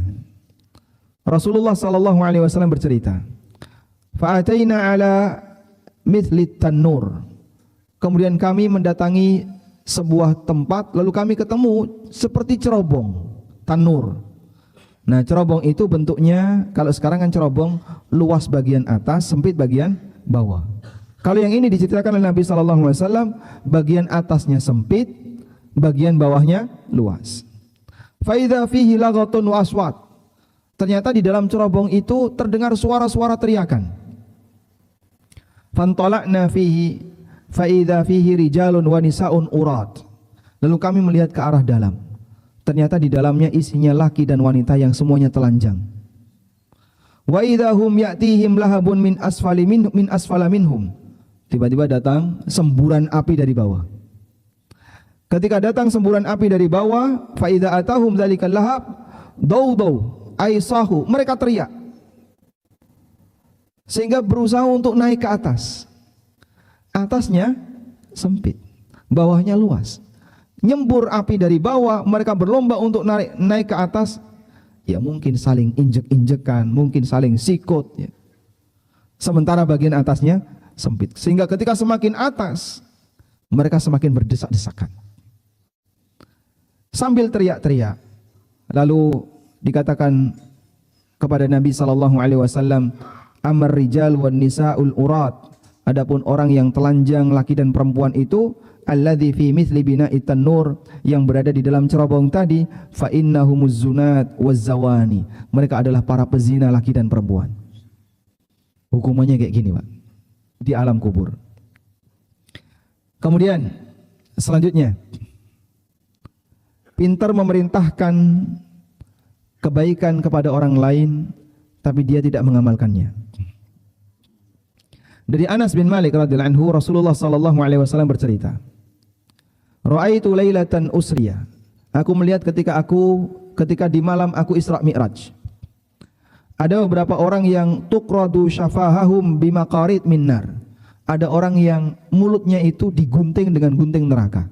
Rasulullah sallallahu alaihi wasallam bercerita, "Fa'ataina ala mithli tanur." Kemudian kami mendatangi sebuah tempat, lalu kami ketemu seperti cerobong, tanur. Nah, cerobong itu bentuknya, kalau sekarang kan cerobong luas bagian atas, sempit bagian bawah. Kalau yang ini diceritakan oleh Nabi sallallahu alaihi wasallam, bagian atasnya sempit, bagian bawahnya luas. Fa idza fihi laghatun wa aswat. Ternyata di dalam cerobong itu terdengar suara-suara teriakan. Fantala'na fihi fa idza fihi rijalun wa nisaun urat. Lalu kami melihat ke arah dalam. Ternyata di dalamnya isinya laki dan wanita yang semuanya telanjang. Wa idahum ya'tihim lahabun min asfala minhum. Tiba-tiba datang semburan api dari bawah. Ketika datang semburan api dari bawah, fa idza atahum dzalikal lahab daw aisahu, mereka teriak. Sehingga berusaha untuk naik ke atas. Atasnya sempit, bawahnya luas. Nyembur api dari bawah, mereka berlomba untuk naik ke atas. Ya mungkin saling injek-injekan, mungkin saling sikut ya. Sementara bagian atasnya sempit. Sehingga ketika semakin atas, mereka semakin berdesak-desakan. Sambil teriak-teriak, lalu dikatakan kepada Nabi sallallahu alaihi wasallam, amar rijal wan nisaul urat. Adapun orang yang telanjang laki dan perempuan itu, alladzi fi mithli bina'it tanur, yang berada di dalam cerobong tadi, fa innahumuz zunat waz zawani. Mereka adalah para pezina laki dan perempuan. Hukumannya kayak gini, Pak. Di alam kubur. Kemudian selanjutnya, pintar memerintahkan kebaikan kepada orang lain tapi dia tidak mengamalkannya. Dari Anas bin Malik radhiyallahu anhu, Rasulullah sallallahu alaihi wasallam bercerita, ra'aitu lailatan usriya. Aku melihat ketika di malam aku Isra Mi'raj. Ada beberapa orang yang tuqradu syafahahum bimaqarid min nar. Ada orang yang mulutnya itu digunting dengan gunting neraka.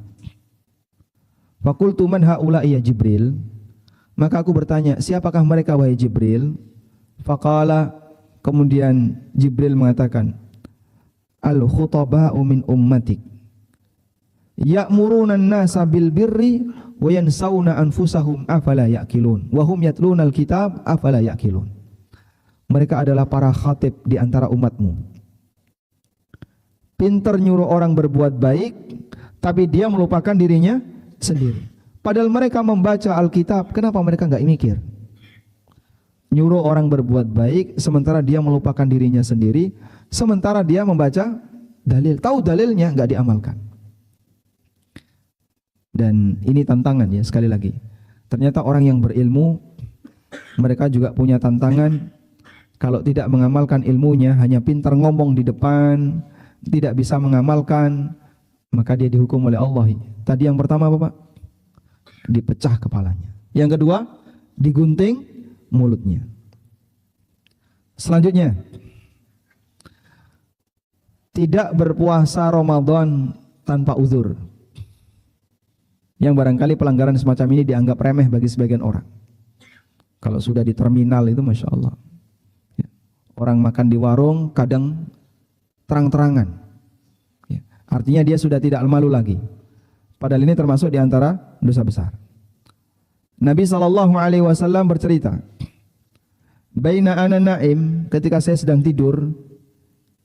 Faqultu man haula'i ya Jibril? Maka aku bertanya, siapakah mereka wahai Jibril? Faqala, kemudian Jibril mengatakan, al-khutaba'u min ummatik ya'muruna an-nasa bil birri wa yansawna anfusahum afala ya'qilun wa hum yatluna al-kitab afala ya'qilun. Mereka adalah para khatib di antara umatmu. Pintar nyuruh orang berbuat baik, tapi dia melupakan dirinya sendiri. Padahal mereka membaca Alkitab, kenapa mereka enggak mikir? Nyuruh orang berbuat baik, sementara dia melupakan dirinya sendiri, sementara dia membaca dalil, tahu dalilnya enggak diamalkan. Dan ini tantangan ya, sekali lagi. Ternyata orang yang berilmu, mereka juga punya tantangan. Kalau tidak mengamalkan ilmunya, hanya pintar ngomong di depan, tidak bisa mengamalkan, maka dia dihukum oleh Allah. Tadi yang pertama apa Pak? Dipecah kepalanya. Yang kedua, digunting mulutnya. Selanjutnya, tidak berpuasa Ramadan tanpa uzur. Yang barangkali pelanggaran semacam ini dianggap remeh bagi sebagian orang. Kalau sudah di terminal itu Masya Allah. Orang makan di warung kadang terang-terangan. Artinya dia sudah tidak malu lagi. Padahal ini termasuk di antara dosa besar. Nabi SAW bercerita, baina ana naim, ketika saya sedang tidur,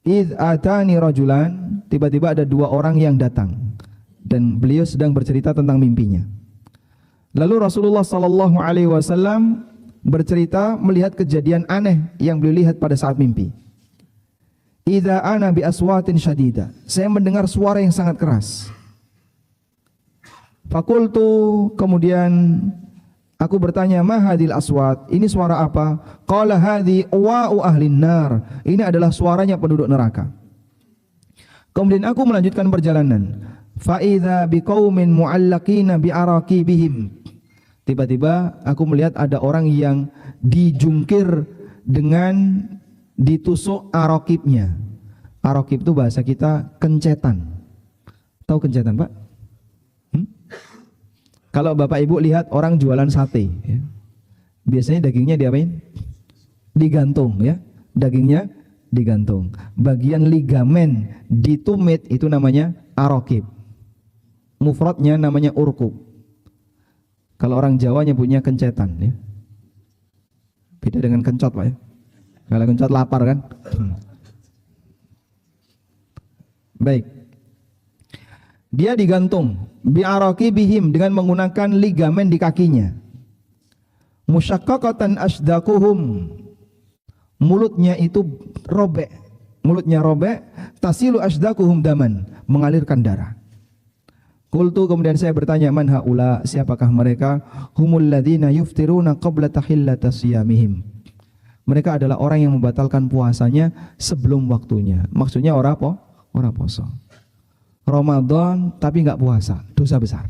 idh atani rajulan, tiba-tiba ada dua orang yang datang. Dan beliau sedang bercerita tentang mimpinya. Lalu Rasulullah SAW bercerita melihat kejadian aneh yang beliau lihat pada saat mimpi. Idza ana bi aswatin syadida, saya mendengar suara yang sangat keras. Fakultu, kemudian aku bertanya, ma hadil aswat, ini suara apa? Qala hadhi wa'u ahlin nar, ini adalah suaranya penduduk neraka. Kemudian aku melanjutkan perjalanan. Fa idza biqaumin mu'allaqina bi araqibihim, tiba-tiba aku melihat ada orang yang dijungkir dengan ditusuk arokibnya. Arokib itu bahasa kita kencetan. Tahu kencetan Pak? Kalau Bapak Ibu lihat orang jualan sate, ya, biasanya dagingnya diapain? Digantung ya, dagingnya digantung. Bagian ligamen ditumit itu namanya arokib. Mufradnya namanya urkub. Kalau orang Jawa nyebutnya kencetan ya. Beda dengan kencot Pak ya. Kalau kencot lapar kan. Baik. Dia digantung bi'araqibihim dengan menggunakan ligamen di kakinya. Musyaqqaqatan asdaquhum. Mulutnya itu robek. Mulutnya robek, tasilu asdaquhum daman, mengalirkan darah. Qultu, kemudian saya bertanya, man haula, siapakah mereka? Humul ladzina yuftiruna qabla tahillati siyamihim. Mereka adalah orang yang membatalkan puasanya sebelum waktunya. Maksudnya orang poso. Ramadan tapi enggak puasa, dosa besar.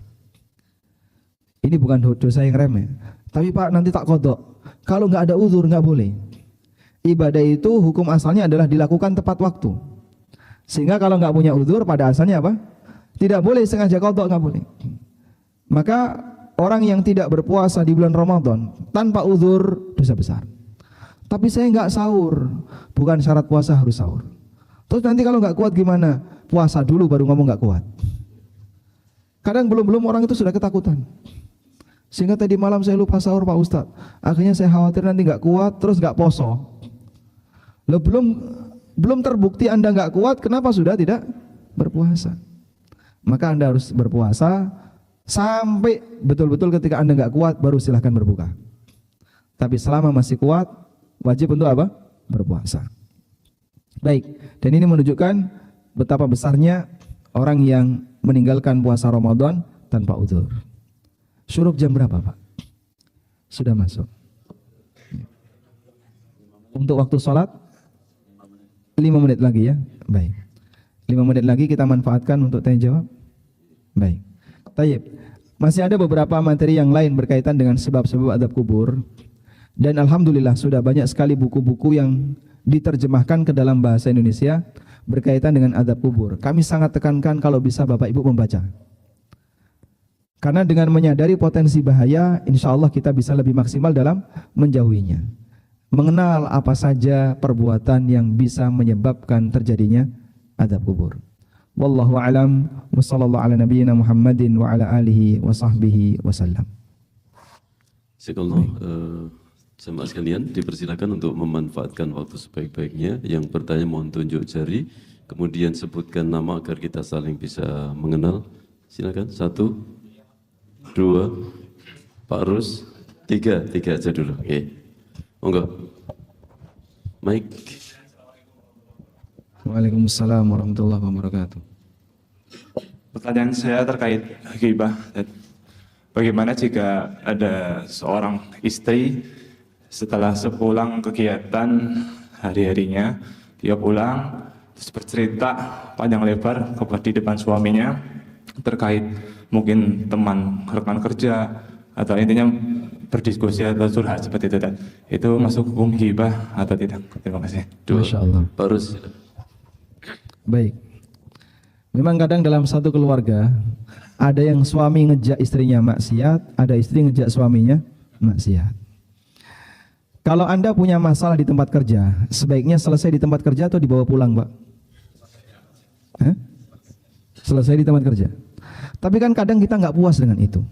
Ini bukan dosa yang remeh. Tapi Pak, nanti tak kodok. Kalau enggak ada uzur enggak boleh. Ibadah itu hukum asalnya adalah dilakukan tepat waktu. Sehingga kalau enggak punya uzur pada asalnya apa? Tidak boleh sengaja kodok, enggak boleh. Maka orang yang tidak berpuasa di bulan Ramadan tanpa uzur dosa besar. Tapi saya enggak sahur, bukan syarat puasa harus sahur. Terus nanti kalau enggak kuat gimana? Puasa dulu baru ngomong enggak kuat. Kadang belum orang itu sudah ketakutan. Sehingga tadi malam saya lupa sahur Pak Ustadz. Akhirnya saya khawatir nanti enggak kuat terus enggak poso. Loh, belum terbukti Anda enggak kuat, kenapa sudah tidak berpuasa? Maka Anda harus berpuasa sampai betul-betul ketika Anda enggak kuat baru silahkan berbuka. Tapi selama masih kuat wajib untuk apa? Berpuasa. Baik, dan ini menunjukkan betapa besarnya orang yang meninggalkan puasa Ramadan tanpa uzur. Syuruk jam berapa Pak? Sudah masuk. Untuk waktu sholat 5 menit lagi ya. Baik. 5 menit lagi kita manfaatkan untuk tanya jawab. Baik. Tayyib. Masih ada beberapa materi yang lain berkaitan dengan sebab-sebab adab kubur. Dan alhamdulillah sudah banyak sekali buku-buku yang diterjemahkan ke dalam bahasa Indonesia berkaitan dengan adab kubur. Kami sangat tekankan kalau bisa Bapak Ibu membaca. Karena dengan menyadari potensi bahaya, insya Allah kita bisa lebih maksimal dalam menjauhinya. Mengenal apa saja perbuatan yang bisa menyebabkan terjadinya adab kubur. Wallahu a'lam wa sallallahu ala nabiyyina Muhammadin wa ala alihi wa sahbihi wasallam. Sekolah jemaah sekalian dipersilakan untuk memanfaatkan waktu sebaik-baiknya. Yang bertanya mohon tunjuk jari, kemudian sebutkan nama agar kita saling bisa mengenal. Silakan. 1, 2, Pak Rus, 3 aja dulu. Oke. Monggo. Mike. Waalaikumsalam warahmatullahi wabarakatuh. Pertanyaan saya terkait ghibah. Bagaimana jika ada seorang istri setelah sepulang kegiatan hari-harinya, dia pulang terus bercerita panjang lebar di depan suaminya terkait mungkin teman rekan kerja atau intinya berdiskusi atau curhat seperti itu, dan itu masuk hukum ghibah atau tidak? Terima kasih. Masya Allah. Harus. Baik. Memang kadang dalam satu keluarga ada yang suami ngejak istrinya maksiat, ada istri ngejak suaminya maksiat. Kalau Anda punya masalah di tempat kerja, sebaiknya selesai di tempat kerja atau dibawa pulang, Pak? Selesai di tempat kerja. Tapi kan kadang kita nggak puas dengan itu.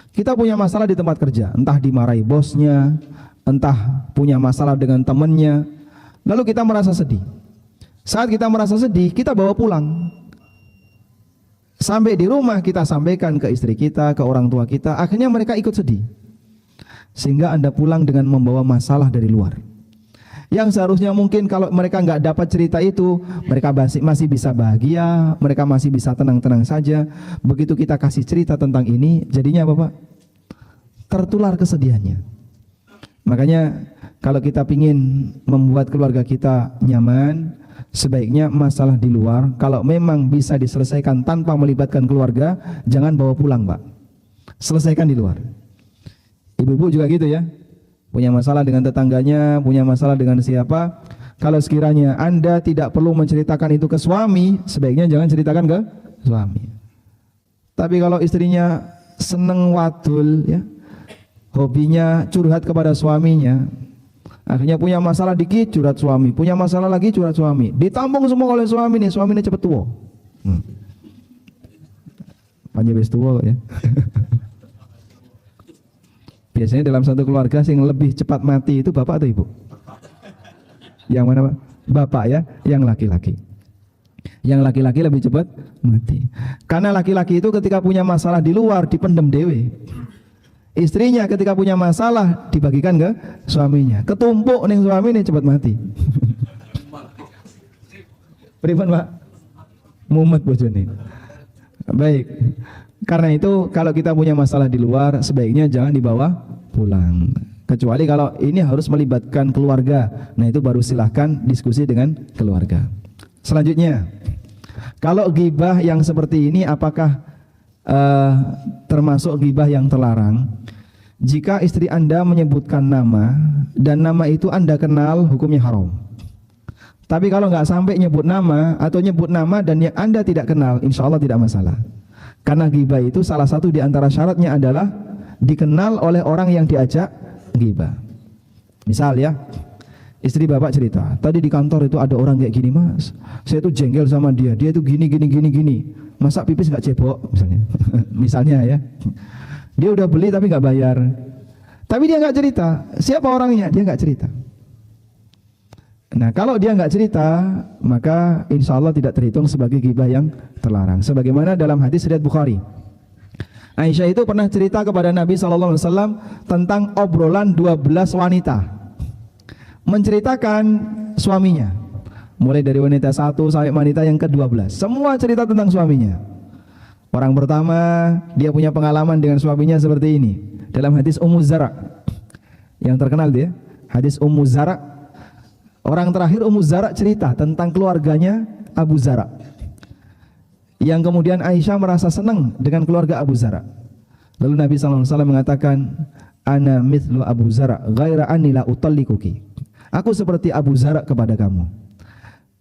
Kita punya masalah di tempat kerja, entah dimarahi bosnya, entah punya masalah dengan temannya, lalu kita merasa sedih. Saat kita merasa sedih, kita bawa pulang. Sampai di rumah kita sampaikan ke istri kita, ke orang tua kita, akhirnya mereka ikut sedih. Sehingga Anda pulang dengan membawa masalah dari luar. Yang seharusnya mungkin kalau mereka nggak dapat cerita itu, mereka masih bisa bahagia, mereka masih bisa tenang-tenang saja. Begitu kita kasih cerita tentang ini, jadinya apa Pak? Tertular kesedihannya. Makanya kalau kita ingin membuat keluarga kita nyaman, sebaiknya masalah di luar, kalau memang bisa diselesaikan tanpa melibatkan keluarga, jangan bawa pulang Pak. Selesaikan di luar. Ibu-ibu juga gitu ya. Punya masalah dengan tetangganya, punya masalah dengan siapa, kalau sekiranya Anda tidak perlu menceritakan itu ke suami, sebaiknya jangan ceritakan ke suami. Tapi kalau istrinya seneng wadul ya, hobinya curhat kepada suaminya, akhirnya punya masalah dikit curhat suami, punya masalah lagi curhat suami, ditampung semua oleh suami nih, suaminya cepet tua. Panjang bes tua ya. Biasanya dalam satu keluarga yang lebih cepat mati itu bapak atau ibu? Yang mana Pak? Bapak ya, yang laki-laki. Yang laki-laki lebih cepat mati. Karena laki-laki itu ketika punya masalah di luar dipendem dewe. Istrinya ketika punya masalah dibagikan ke suaminya. Ketumpuk nih suami nih cepat mati. Pripun Pak? Mumet bojone. Baik. Karena itu kalau kita punya masalah di luar sebaiknya jangan dibawa pulang. Kecuali kalau ini harus melibatkan keluarga. Nah itu baru silahkan diskusi dengan keluarga. Selanjutnya, kalau ghibah yang seperti ini apakah termasuk ghibah yang terlarang? Jika istri Anda menyebutkan nama dan nama itu Anda kenal, hukumnya haram. Tapi kalau nggak sampai nyebut nama atau nyebut nama dan yang Anda tidak kenal, insya Allah tidak masalah. Karena ghibah itu salah satu di antara syaratnya adalah dikenal oleh orang yang diajak ghibah. Misal ya, istri bapak cerita, tadi di kantor itu ada orang kayak gini mas, saya tuh jengkel sama dia itu gini, masa pipis nggak cebok misalnya. Misalnya ya, dia udah beli tapi nggak bayar, tapi dia nggak cerita siapa orangnya, dia nggak cerita. Nah kalau dia nggak cerita, maka insya Allah tidak terhitung sebagai ghibah yang terlarang. Sebagaimana dalam hadis riwayat Bukhari, Aisyah itu pernah cerita kepada Nabi SAW tentang obrolan 12 wanita, menceritakan suaminya, mulai dari wanita 1 sampai wanita yang ke-12, semua cerita tentang suaminya. Orang pertama dia punya pengalaman dengan suaminya seperti ini. Dalam hadis Ummu Zara yang terkenal dia, hadis Ummu Zara. Orang terakhir Ummu Zara cerita tentang keluarganya Abu Zara, yang kemudian Aisyah merasa senang dengan keluarga Abu Zara. Lalu Nabi SAW mengatakan, Ana mithlu Abu Zara ghaira anni la utallikuki. Aku seperti Abu Zara kepada kamu.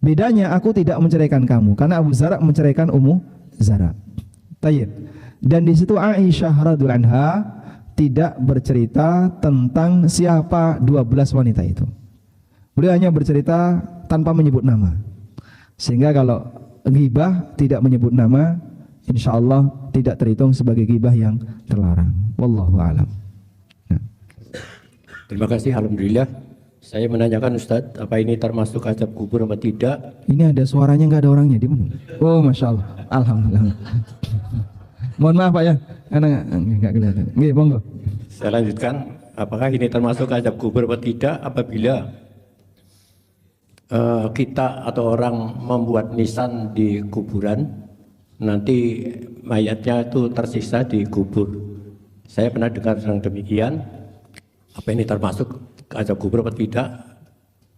Bedanya aku tidak menceraikan kamu, karena Abu Zara menceraikan Ummu Zara. Tayyib. Dan di situ Aisyah radhiyallahu anha tidak bercerita tentang siapa 12 wanita itu. Beliau hanya bercerita tanpa menyebut nama. Sehingga kalau ghibah tidak menyebut nama, insya Allah tidak terhitung sebagai ghibah yang terlarang. Wallahu a'lam. Nah. Terima kasih, alhamdulillah. Saya menanyakan Ustadz, apa ini termasuk azab kubur atau tidak? Ini ada suaranya, nggak ada orangnya di mana? Oh, masya Allah, alhamdulillah. Mohon maaf Pak ya, karena nggak kelihatan. Nggih, monggo. Saya lanjutkan, apakah ini termasuk azab kubur atau tidak apabila kita atau orang membuat nisan di kuburan, nanti mayatnya itu tersisa di kubur. Saya pernah dengar yang demikian. Apa ini termasuk azab kubur atau tidak?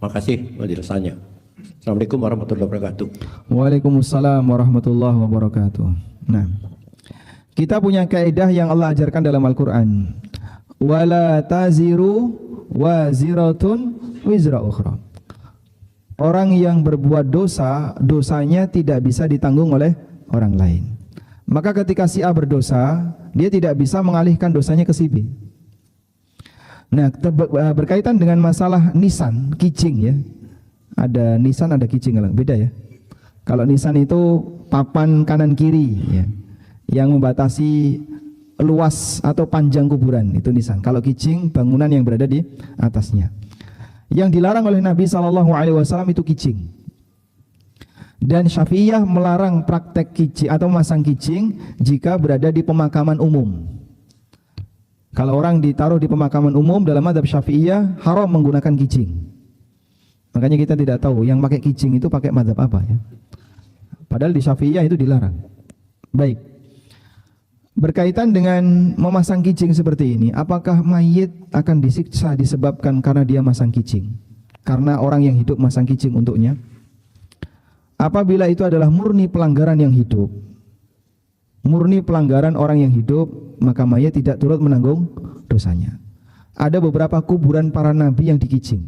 Makasih penjelasannya. Assalamualaikum warahmatullahi wabarakatuh. Waalaikumsalam warahmatullahi wabarakatuh. Nah, kita punya kaidah yang Allah ajarkan dalam Al-Quran. Wala taziru waziratun wizra ukhra. Orang yang berbuat dosa, dosanya tidak bisa ditanggung oleh orang lain. Maka ketika si A berdosa, dia tidak bisa mengalihkan dosanya ke si B. Nah, berkaitan dengan masalah nisan, kijing ya. Ada nisan, ada kijing, beda ya. Kalau nisan itu papan kanan kiri ya, yang membatasi luas atau panjang kuburan, itu nisan. Kalau kijing, bangunan yang berada di atasnya. Yang dilarang oleh Nabi SAW itu kijing. Dan Syafi'iyah melarang praktek kijing atau memasang kijing jika berada di pemakaman umum. Kalau orang ditaruh di pemakaman umum dalam mazhab Syafi'iyah haram menggunakan kijing. Makanya kita tidak tahu yang pakai kijing itu pakai mazhab apa ya. Padahal di Syafi'iyah itu dilarang. Baik. Berkaitan dengan memasang kijing seperti ini, apakah mayit akan disiksa disebabkan karena dia masang kijing? Karena orang yang hidup masang kijing untuknya? Apabila itu adalah murni pelanggaran yang hidup, murni pelanggaran orang yang hidup, maka mayit tidak turut menanggung dosanya. Ada beberapa kuburan para nabi yang dikijing.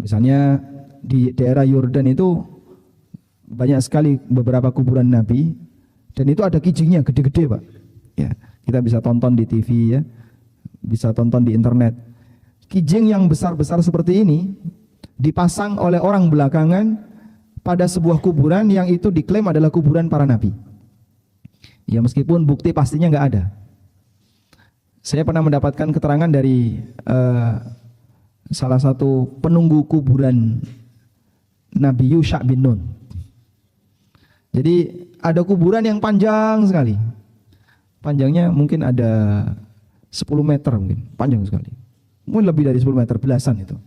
Misalnya di daerah Yordan itu banyak sekali beberapa kuburan nabi. Dan itu ada kijingnya gede-gede Pak. Ya, kita bisa tonton di TV ya, bisa tonton di internet. Kijing yang besar-besar seperti ini dipasang oleh orang belakangan pada sebuah kuburan yang itu diklaim adalah kuburan para nabi. Ya meskipun bukti pastinya nggak ada. Saya pernah mendapatkan keterangan dari salah satu penunggu kuburan Nabi Yusha bin Nun. Jadi ada kuburan yang panjang sekali. Panjangnya mungkin ada 10 meter mungkin, panjang sekali. Mungkin lebih dari 10 meter, belasan itu.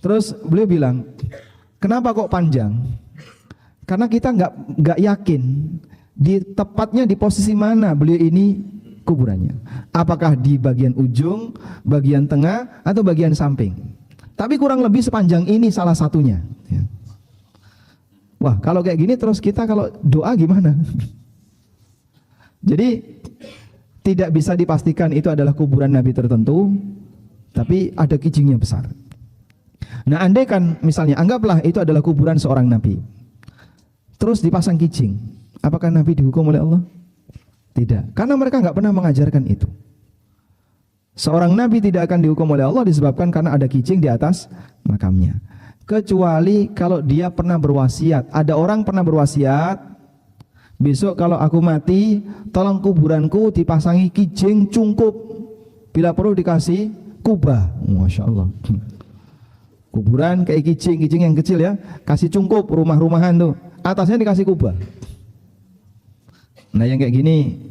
Terus beliau bilang, kenapa kok panjang? Karena kita nggak yakin tepatnya di posisi mana beliau ini kuburannya. Apakah di bagian ujung, bagian tengah, atau bagian samping. Tapi kurang lebih sepanjang ini salah satunya. Ya. Wah, kalau kayak gini terus kita kalau doa gimana? Jadi tidak bisa dipastikan itu adalah kuburan Nabi tertentu, tapi ada kijingnya besar. Nah, andai kan misalnya anggaplah itu adalah kuburan seorang Nabi, terus dipasang kijing, apakah Nabi dihukum oleh Allah? Tidak, karena mereka nggak pernah mengajarkan itu. Seorang Nabi tidak akan dihukum oleh Allah disebabkan karena ada kijing di atas makamnya. Kecuali kalau dia pernah berwasiat. Ada orang pernah berwasiat, besok kalau aku mati, tolong kuburanku dipasangi kijing cungkup, bila perlu dikasih kubah. Masya Allah. Kuburan kayak kijing yang kecil ya, kasih cungkup, rumah-rumahan tuh, atasnya dikasih kubah. Nah yang kayak gini,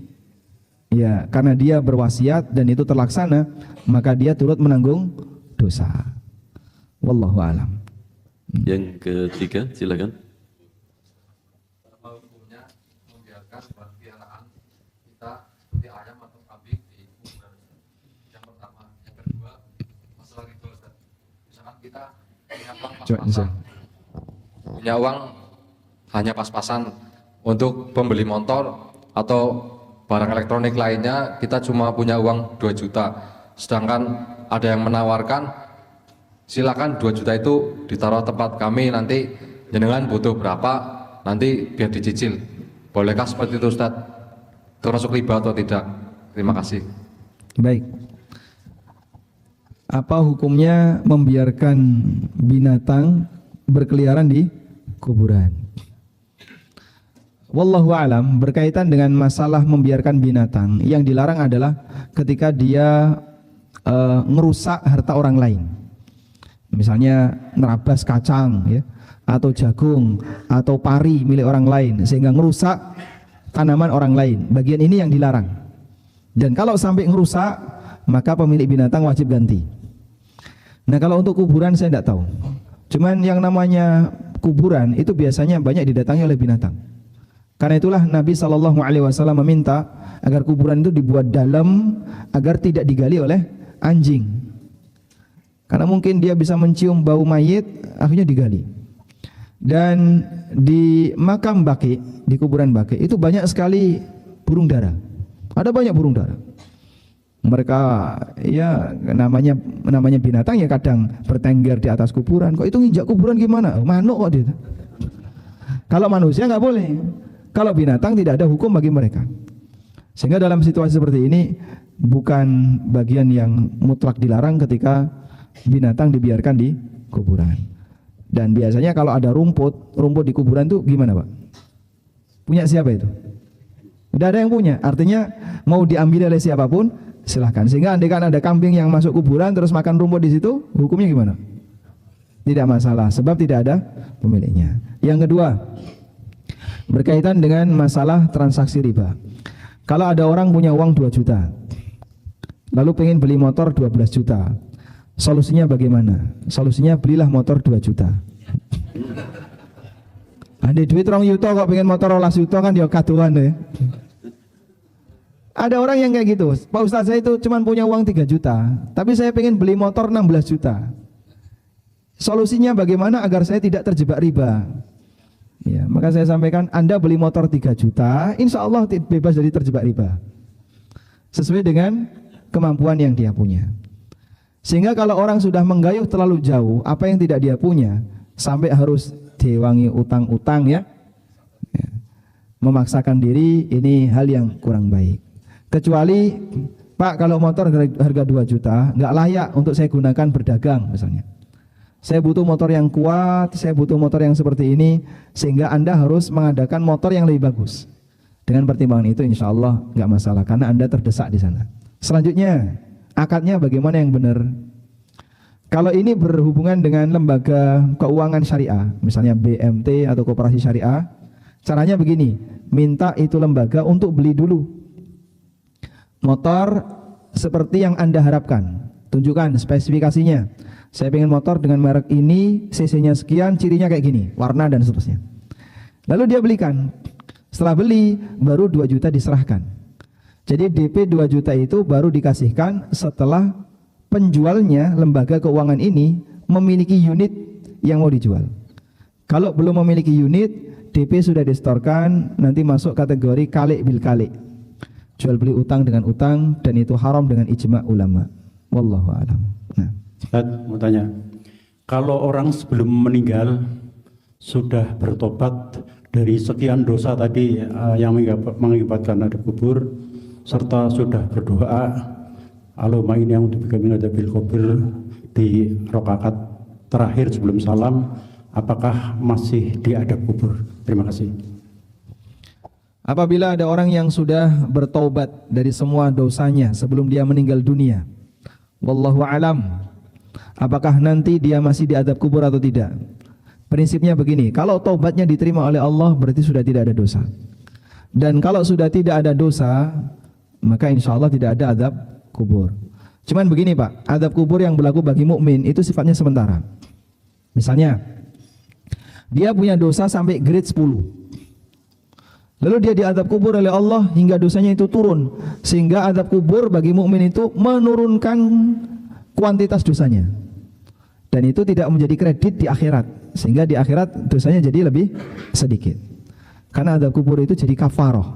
ya karena dia berwasiat dan itu terlaksana, maka dia turut menanggung dosa. Wallahu a'lam. Yang ketiga, silakan. Apa hukumnya membiarkan peliharaan kita seperti ayam atau kambing di kuburan? Yang pertama, yang kedua, masalah ritual. Misalkan kita punya uang pas-pasan, punya uang hanya pas-pasan untuk membeli motor atau barang elektronik lainnya, kita cuma punya uang 2 juta. Sedangkan ada yang menawarkan, silakan 2 juta itu ditaruh tempat kami, nanti jenengan butuh berapa, nanti biar dicicil. Bolehkah seperti itu Ustaz? Termasuk riba atau tidak? Terima kasih. Baik. Apa hukumnya membiarkan binatang berkeliaran di kuburan? Wallahu a'lam. Berkaitan dengan masalah membiarkan binatang, yang dilarang adalah ketika dia ngerusak harta orang lain. Misalnya nerabas kacang ya, atau jagung atau pari milik orang lain sehingga ngerusak tanaman orang lain. Bagian ini yang dilarang. Dan kalau sampai ngerusak, maka pemilik binatang wajib ganti. Nah, kalau untuk kuburan saya tidak tahu. Cuman yang namanya kuburan itu biasanya banyak didatangi oleh binatang. Karena itulah Nabi SAW meminta agar kuburan itu dibuat dalam agar tidak digali oleh anjing. Karena mungkin dia bisa mencium bau mayit, akhirnya digali. Dan di makam Baqi, di kuburan Baqi itu banyak sekali burung dara. Ada banyak burung dara. Mereka ya namanya binatang ya kadang bertengger di atas kuburan. Kok itu nginjak kuburan gimana? Oh, manuk kok dia. Kalau manusia nggak boleh. Kalau binatang tidak ada hukum bagi mereka. Sehingga dalam situasi seperti ini bukan bagian yang mutlak dilarang ketika binatang dibiarkan di kuburan. Dan biasanya kalau ada rumput di kuburan itu gimana Pak? Punya siapa itu? Tidak ada yang punya. Artinya mau diambil oleh siapapun silahkan. Sehingga andaikan ada kambing yang masuk kuburan terus makan rumput di situ, hukumnya gimana? Tidak masalah, sebab tidak ada pemiliknya. Yang kedua, berkaitan dengan masalah transaksi riba. Kalau ada orang punya uang 2 juta, lalu pengen beli motor 12 juta, solusinya bagaimana? Solusinya belilah motor 2 juta. Ada duit 2 juta kok pengen motor 12 juta kan dia kaduan deh. Ada orang yang kayak gitu, Pak Ustadz saya itu cuma punya uang 3 juta, tapi saya pengen beli motor 16 juta. Solusinya bagaimana agar saya tidak terjebak riba? Ya, maka saya sampaikan, Anda beli motor 3 juta, insya Allah bebas dari terjebak riba. Sesuai dengan kemampuan yang dia punya. Sehingga kalau orang sudah menggayuh terlalu jauh, apa yang tidak dia punya, sampai harus diwangi utang-utang ya, memaksakan diri, ini hal yang kurang baik. Kecuali, Pak kalau motor harga 2 juta, nggak layak untuk saya gunakan berdagang misalnya. Saya butuh motor yang kuat, saya butuh motor yang seperti ini, sehingga Anda harus mengadakan motor yang lebih bagus. Dengan pertimbangan itu insya Allah nggak masalah, karena Anda terdesak di sana. Selanjutnya, akadnya bagaimana yang benar? Kalau ini berhubungan dengan lembaga keuangan syariah, misalnya BMT atau koperasi syariah, caranya begini, minta itu lembaga untuk beli dulu motor seperti yang Anda harapkan. Tunjukkan spesifikasinya. Saya pengen motor dengan merek ini, cc-nya sekian, cirinya kayak gini, warna dan seterusnya. Lalu dia belikan. Setelah beli, baru 2 juta diserahkan. Jadi DP 2 juta itu baru dikasihkan setelah penjualnya, lembaga keuangan ini memiliki unit yang mau dijual. Kalau belum memiliki unit, DP sudah disetorkan, nanti masuk kategori kalik bil kalik. Jual beli utang dengan utang, dan itu haram dengan ijma' ulama. Wallahu a'lam. Nah. Ustaz, mau tanya, kalau orang sebelum meninggal sudah bertobat dari sekian dosa tadi yang mengakibatkan ada kubur, serta sudah berdoa Allahumma inni a'udzubika min adzabil kubur di rakaat terakhir sebelum salam, apakah masih di adab kubur? Terima kasih. Apabila ada orang yang sudah bertaubat dari semua dosanya sebelum dia meninggal dunia, wallahu alam, apakah nanti dia masih di adab kubur atau tidak? Prinsipnya begini, kalau taubatnya diterima oleh Allah berarti sudah tidak ada dosa. Dan kalau sudah tidak ada dosa, maka insya Allah tidak ada adab kubur. Cuman begini Pak, adab kubur yang berlaku bagi mukmin itu sifatnya sementara. Misalnya, dia punya dosa sampai grade 10. Lalu dia diadab kubur oleh Allah hingga dosanya itu turun, sehingga adab kubur bagi mukmin itu menurunkan kuantitas dosanya. Dan itu tidak menjadi kredit di akhirat, sehingga di akhirat dosanya jadi lebih sedikit. Karena adab kubur itu jadi kafarah.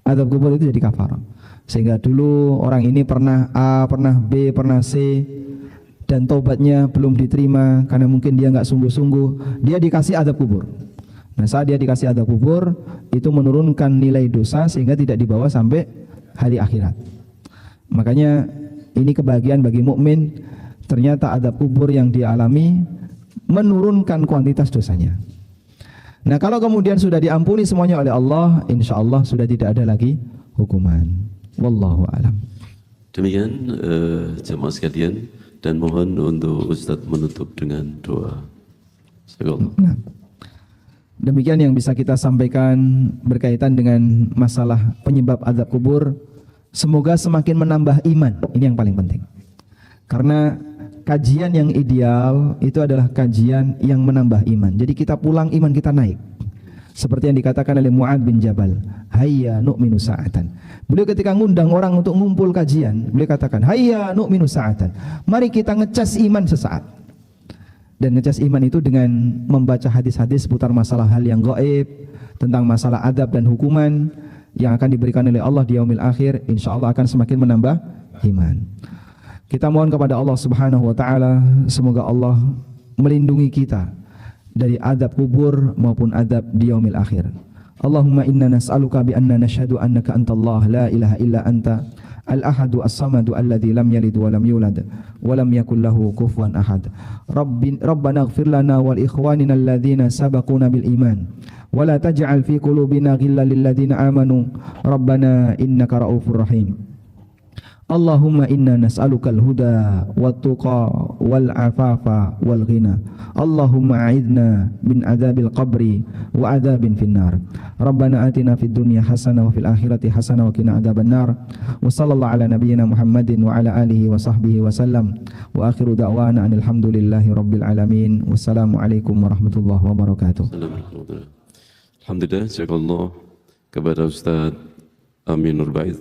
Adab kubur itu jadi kafarah. Sehingga dulu orang ini pernah A, pernah B, pernah C, dan taubatnya belum diterima karena mungkin dia nggak sungguh-sungguh, dia dikasih adab kubur. Nah, saat dia dikasih adab kubur, itu menurunkan nilai dosa sehingga tidak dibawa sampai hari akhirat. Makanya ini kebahagiaan bagi mukmin, ternyata adab kubur yang dia alami menurunkan kuantitas dosanya. Nah, kalau kemudian sudah diampuni semuanya oleh Allah, insya Allah sudah tidak ada lagi hukuman. Wallahu a'lam. Demikian jemaah sekalian, dan mohon untuk Ustadz menutup dengan doa. Nah, demikian yang bisa kita sampaikan berkaitan dengan masalah penyebab azab kubur. Semoga semakin menambah iman, ini yang paling penting. Karena kajian yang ideal itu adalah kajian yang menambah iman. Jadi kita pulang iman kita naik. Seperti yang dikatakan oleh Mu'ad bin Jabal, hayya nu'minu sa'atan. Beliau ketika ngundang orang untuk ngumpul kajian, beliau katakan, hayya nu'minu sa'atan. Mari kita ngecas iman sesaat. Dan ngecas iman itu dengan membaca hadis-hadis seputar masalah hal yang gaib, tentang masalah adab dan hukuman yang akan diberikan oleh Allah di yaumil akhir, insya Allah akan semakin menambah iman. Kita mohon kepada Allah Subhanahu wa taala, semoga Allah melindungi kita dari adab kubur maupun adab di yaumil akhir. Allahumma inna nas'aluka bi anna nashhadu annaka antallah la ilaha illa anta al-ahadu as-samadu alladhi lam yalid wa lam yulad wa lam yakul lahu kufuwan ahad. Rabbana ighfir lana wal ikhwanina alladhina sabaquna bil iman wa la taj'al fi qulubina ghillan lil ladzina amanu rabbana innaka ra'ufur rahim. Allahumma inna nas'alukal huda wat tuqa wal afafa wal ghina. Allahumma a'idna min adzabil qabri wa adzabin finnar. Rabbana atina fid dunya hasanah wa fil akhirati hasanah wa qina adzabannar. Wa sallallahu ala nabiyyina Muhammadin wa ala alihi wa sahbihi wa sallam. Wa akhiru da'wana alhamdulillahi rabbil alamin. Wassalamu alaikum warahmatullahi wabarakatuh. Alhamdulillah, jazakallah kepada Ustaz Aminur Bait.